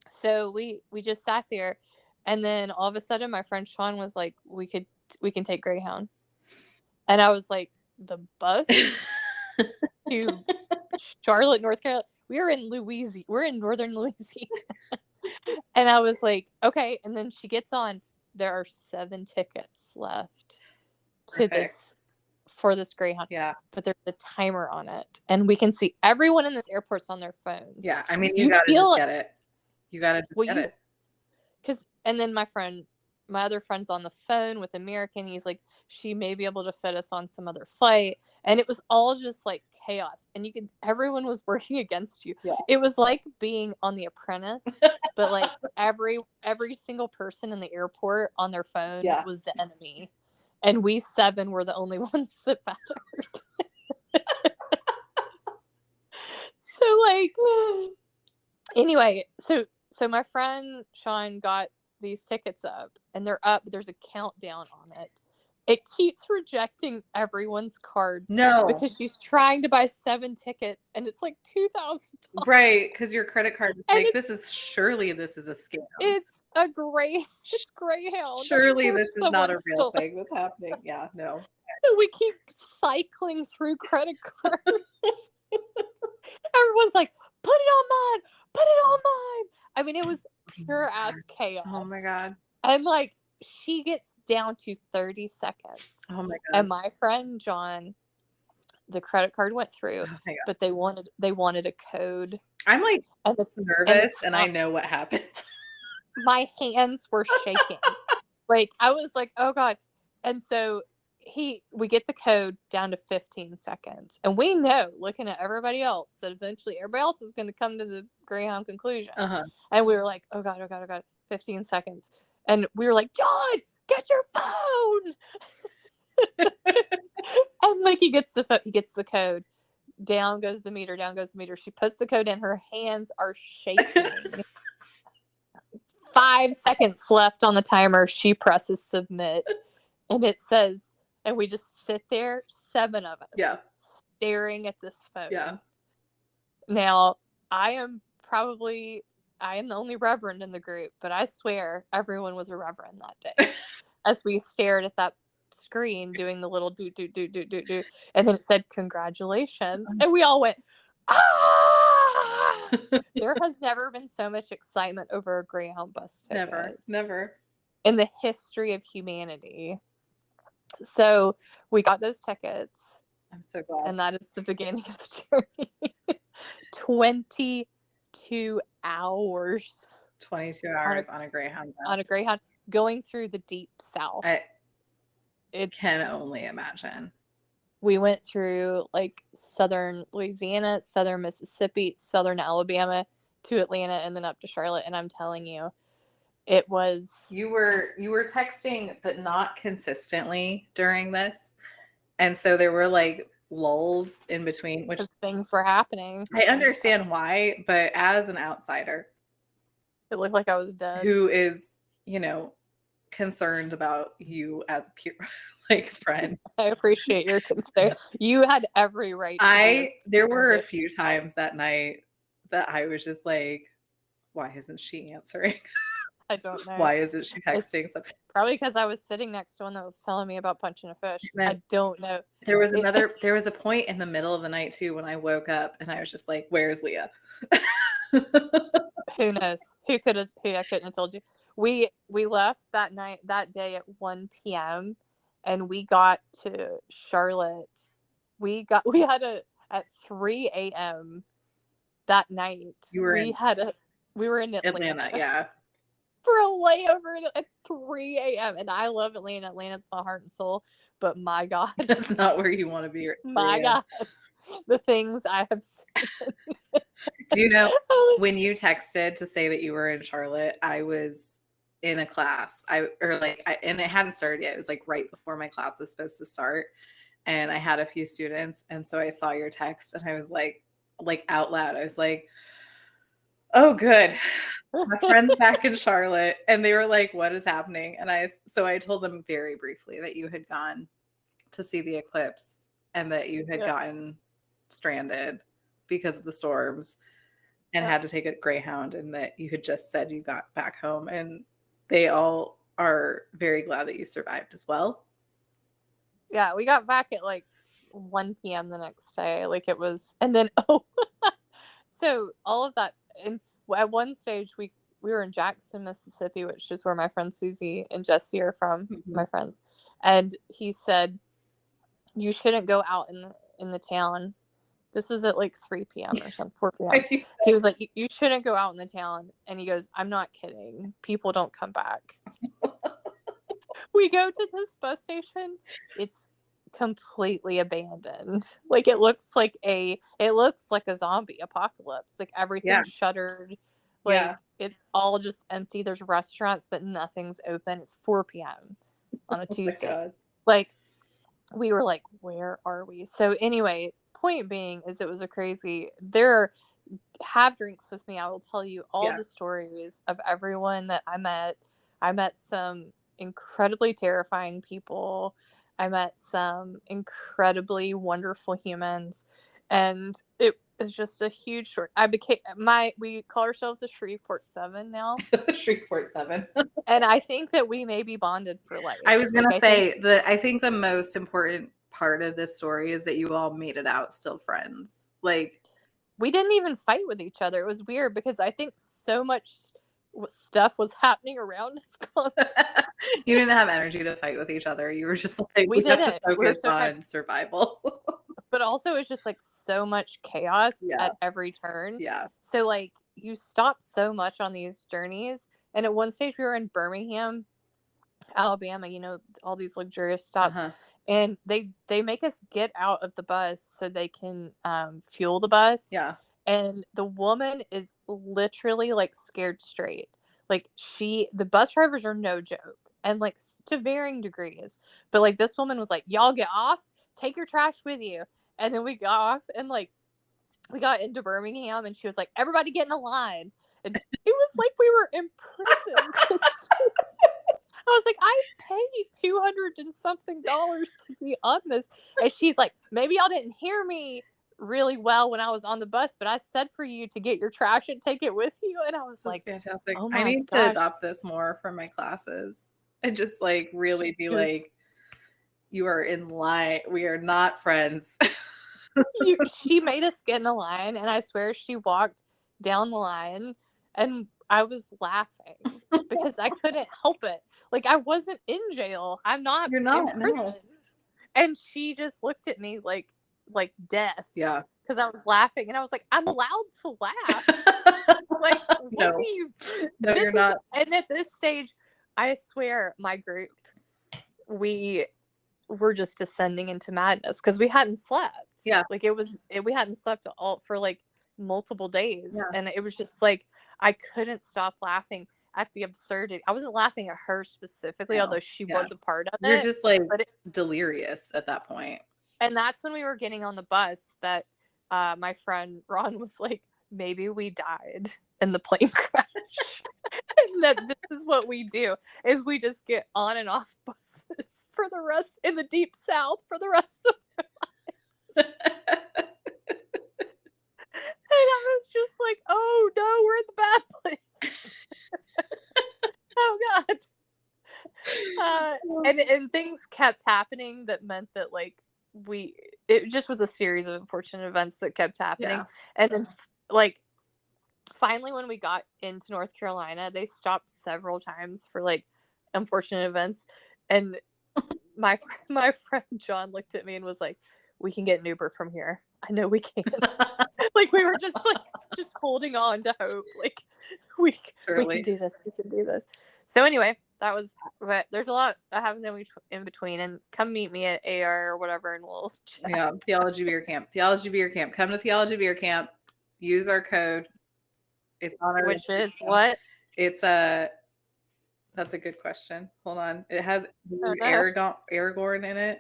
so we just sat there, and then all of a sudden my friend Sean was like, we can take Greyhound. And I was like, the bus to Charlotte, North Carolina. We're in northern Louisiana. And I was like, okay. And then she gets on. There are 7 tickets left for this Greyhound. Yeah. But there's a timer on it. And we can see everyone in this airport's on their phones. Yeah. I mean, you got to just get it. You got to just get it. And then my other friend's on the phone with American. He's like, she may be able to fit us on some other flight. And it was all just like chaos. And everyone was working against you. Yeah. It was like being on The Apprentice, but like every single person in the airport on their phone was the enemy. And we 7 were the only ones that mattered. So like, anyway, so my friend Sean got these tickets up, and they're up. There's a countdown on it It keeps rejecting everyone's cards. No. Because she's trying to buy 7 tickets and it's like $2,000. Right, because your credit card is And like, it's- this is a scam. It's Greyhound. Surely Of course this is not a someone real stole it. thing that's happening. Yeah, no. So we keep cycling through credit cards. Everyone's like, put it on mine, put it on mine. I mean, it was pure ass chaos. Oh my God. And like, she gets down to 30 seconds. Oh my God. And my friend John, the credit card went through, Oh my God. but they wanted a code. I'm like And nervous and I know what happens. My hands were shaking. Like, I was like, oh God. And so we get the code down to 15 seconds. And we know, looking at everybody else, that eventually everybody else is going to come to the Greyhound conclusion. And we were like, oh God, 15 seconds. And we were like, John, get your phone. And like, he gets the code. Down goes the meter. She puts the code in. Her hands are shaking. 5 seconds left on the timer. She presses submit. And it says, and we just sit there, 7 of us, staring at this phone. Yeah. Now, I am the only reverend in the group, but I swear everyone was a reverend that day. As we stared at that screen doing the little do, and then it said, congratulations. And we all went, ah! There has never been so much excitement over a Greyhound bus ticket. Never. In the history of humanity. So we got those tickets. I'm so glad. And that is the beginning of the journey. 22 hours. 22 hours on a Greyhound. On a Greyhound, going through the deep south. I can only imagine. We went through like southern Louisiana, southern Mississippi, southern Alabama to Atlanta, and then up to Charlotte. And I'm telling you, it was. You were texting, but not consistently during this. And so there were like lulls in between, which things were happening. I understand why, but as an outsider, it looked like I was dead. Who is, concerned about you as a peer, friend. I appreciate your concern. You had every right. There were a few times that night that I was just like, why isn't she answering? I don't know. Why isn't she texting something? Probably because I was sitting next to one that was telling me about punching a fish. I don't know. There was a point in the middle of the night too when I woke up and I was just like, where's Leah? Who knows? I couldn't have told you. We left that day at 1 p.m. and we got to Charlotte. We at 3 a.m. that night. We were in Atlanta. Yeah. For a layover at 3 a.m. And I love Atlanta. Atlanta's my heart and soul. But my God. That's not where you want to be. My God. The things I have seen. Do you know, when you texted to say that you were in Charlotte, I was in a class. And it hadn't started yet. It was like right before my class was supposed to start. And I had a few students. And so I saw your text and I was like out loud, I was like, oh, good. My friend's back in Charlotte. And they were like, what is happening? And I told them very briefly that you had gone to see the eclipse and that you had gotten stranded because of the storms and had to take a Greyhound, and that you had just said you got back home, and they all are very glad that you survived as well. Yeah, we got back at like 1 p.m. the next day. It was, and then so all of that, and at one stage we were in Jackson, Mississippi, which is where my friend Susie and Jesse are from, my friends, and he said, you shouldn't go out in the town. This was at like 3 p.m. or something, 4 p.m. He was like, you shouldn't go out in the town. And he goes, I'm not kidding. People don't come back. We go to this bus station. It's completely abandoned. It looks like a zombie apocalypse. Everything's shuttered. It's all just empty. There's restaurants, but nothing's open. It's 4 p.m. on a Tuesday. We were like, where are we? So anyway, point being is it was a crazy. Have drinks with me. I will tell you all the stories of everyone that I met. I met some incredibly terrifying people. I met some incredibly wonderful humans, and it was just a huge short. We call ourselves the Shreveport Seven now, Shreveport 7. and I think that we may be bonded for life. I was gonna Like, say I think the most important part of this story is that you all made it out still friends. Like, we didn't even fight with each other. It was weird because I think so much stuff was happening around us. you didn't have energy to fight with each other. You were just like, we have to didn't. We were focus so on survival. But also it's just like so much chaos Yeah. at every turn. Yeah. So like you stop so much on these journeys. And at one stage we were in Birmingham, Alabama, you know, all these luxurious stops. Uh-huh. And they make us get out of the bus so they can fuel the bus. Yeah. And the woman is literally like scared straight. Like the bus drivers are no joke, and like to varying degrees. But like this woman was like, y'all get off, take your trash with you. And then we got off and like we got into Birmingham and she was like, everybody get in a line. And it was like we were in prison. I was like, I paid $200 and something to be on this. And she's like, maybe y'all didn't hear me really well when I was on the bus, but I said for you to get your trash and take it with you. And I was like, fantastic. oh I need gosh. to adopt this more for my classes and just like really be like, you are in line. We are not friends. She made us get in the line, and I swear she walked down the line, and I was laughing because I couldn't help it. Like I wasn't in jail. I'm not. You're not in prison. no. And she just looked at me like death. Yeah. Because I was laughing, and I was like, I'm allowed to laugh. Like, no. what do you? No, you're not. And at this stage, I swear, my group, we were just descending into madness because we hadn't slept. Yeah. Like we hadn't slept all for like multiple days. Yeah. And it was just like, I couldn't stop laughing at the absurdity. I wasn't laughing at her specifically, although she was a part of it. You're just like delirious at that point. And that's when we were getting on the bus that my friend Ron was like, maybe we died in the plane crash. And that this is what we do, is we just get on and off buses for the rest in the deep south for the rest of our lives. And I was just like, oh no, we're in the bad place. Oh God. And things kept happening that meant that like it just was a series of unfortunate events that kept happening. Yeah. And then like finally when we got into North Carolina, they stopped several times for like unfortunate events. And my friend John looked at me and was like, we can get an Uber from here. I know we can. Like we were just holding on to hope. Like we can do this. We can do this. So anyway, that was. But there's a lot that happened in between. And come meet me at AR or whatever, and we'll chat. Yeah, Theology Beer Camp. Theology Beer Camp. Come to Theology Beer Camp. Use our code. It's on our. Which is what? It's a. That's a good question. Hold on. It has Aragorn in it.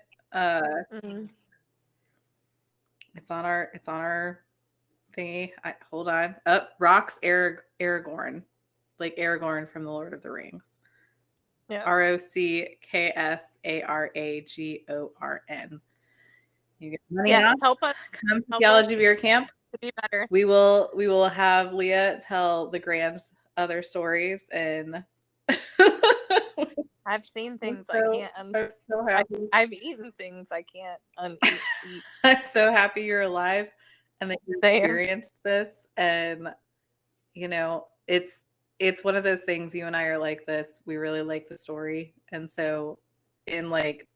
It's on our thingy. Hold on. Rocks Aragorn. Like Aragorn from the Lord of the Rings. Yeah. ROCKSARAGORN. You get money off. Help us. Come to Theology Beer Camp. To be better. We will have Leah tell the grand other stories, and I've seen things I can't unsee. I'm so happy. I've eaten things I can't uneat. I'm so happy you're alive and that you experienced this. And you know, it's one of those things. You and I are like this. We really like the story, and so in like.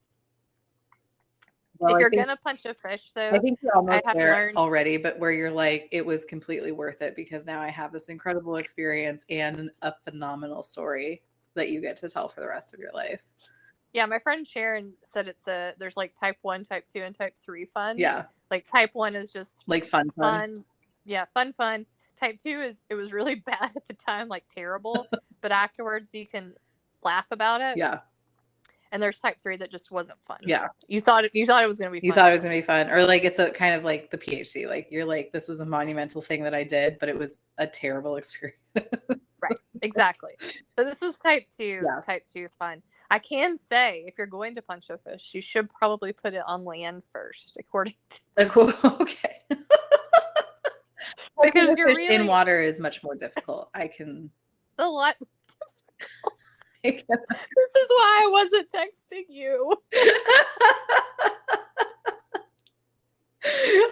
Well, if you're gonna punch a fish, though, I think you're almost there already, but where you're like, it was completely worth it because now I have this incredible experience and a phenomenal story that you get to tell for the rest of your life. Yeah, my friend Sharon said there's like type 1, type 2, and type 3 fun. Yeah. Like type 1 is just like fun. Yeah, fun. Type 2 it was really bad at the time, like terrible, but afterwards you can laugh about it. Yeah. And there's type 3 that just wasn't fun. Yeah. You thought it was going to be fun. You thought it was going to be fun. Or like it's a kind of like the PhD. Like you're like, this was a monumental thing that I did, but it was a terrible experience. Right. Exactly. So this was type 2, type 2 fun. I can say, if you're going to punch a fish, you should probably put it on land first, according to. Okay. Because you're fish really in water is much more difficult. I can. a lot. I can. This is why I wasn't texting you.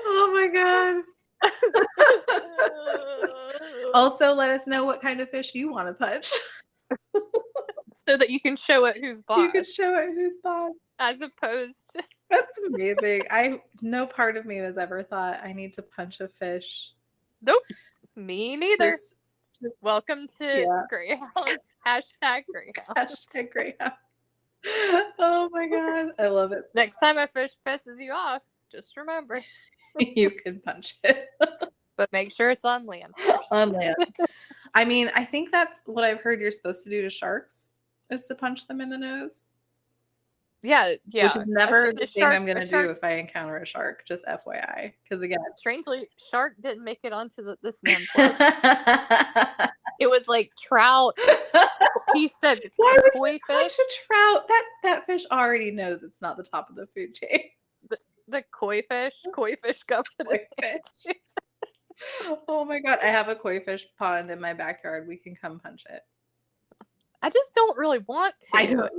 Oh my god. Also, let us know what kind of fish you want to punch. So that you can show it who's boss. You can show it who's boss. As opposed to. That's amazing. No part of me has ever thought I need to punch a fish. Nope. Me neither. Just Welcome to yeah. Greyhounds. Hashtag Greyhounds. Hashtag Greyhound. Oh my god. I love it. Next time a fish pisses you off, just remember. You can punch it. But make sure it's on land first. On land. I mean, I think that's what I've heard you're supposed to do to sharks, is to punch them in the nose. Yeah. Which is never the thing I'm going to do if I encounter a shark, just FYI. Because again. Strangely, shark didn't make it onto this man's list. It was like trout. He said why would koi you fish. punch a trout? That fish already knows it's not the top of the food chain. The koi fish go for the fish. Oh my god, I have a koi fish pond in my backyard. We can come punch it. I just don't really want to.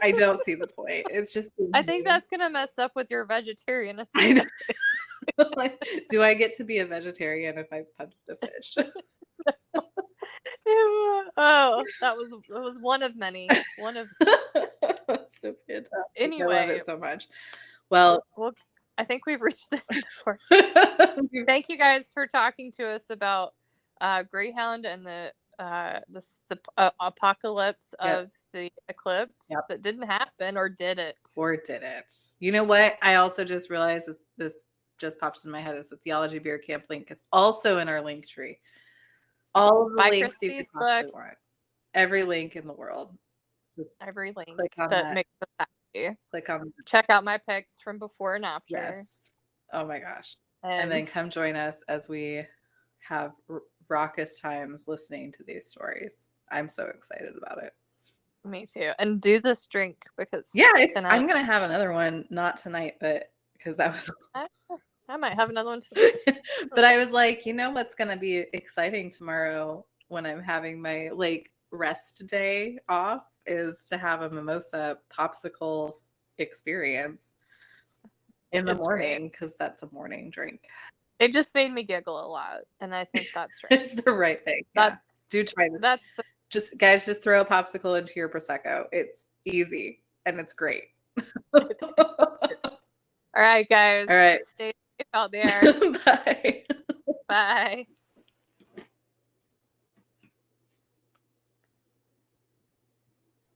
I don't see the point. It's just. I think that's gonna mess up with your vegetarianism. I know. Like, do I get to be a vegetarian if I punch the fish? Oh, that was one of many. One of. That's so fantastic. Anyway, I love it so much. Well, I think we've reached the end of our. Thank you guys for talking to us about Greyhound and the apocalypse of the eclipse that didn't happen, or did it? Or did it? You know what? I also just realized this just pops in my head is the Theology Beer Camp link is also in our link tree. All of the links you could possibly want. Every link in the world. Every link that makes us happy. Click on. Check out my pics from before and after. Yes. Oh my gosh. And then come join us as we have raucous times listening to these stories. I'm so excited about it. Me too. And do this drink because I'm gonna have another one, not tonight, but because that was I might have another one tonight. But I was like, you know what's gonna be exciting tomorrow when I'm having my rest day off is to have a mimosa popsicles experience in the morning, because that's a morning drink. It just made me giggle a lot, and I think that's right. It's the right thing. Do try this. Just throw a popsicle into your Prosecco. It's easy and it's great. All right, guys. All right. Stay safe out there. Bye. Bye.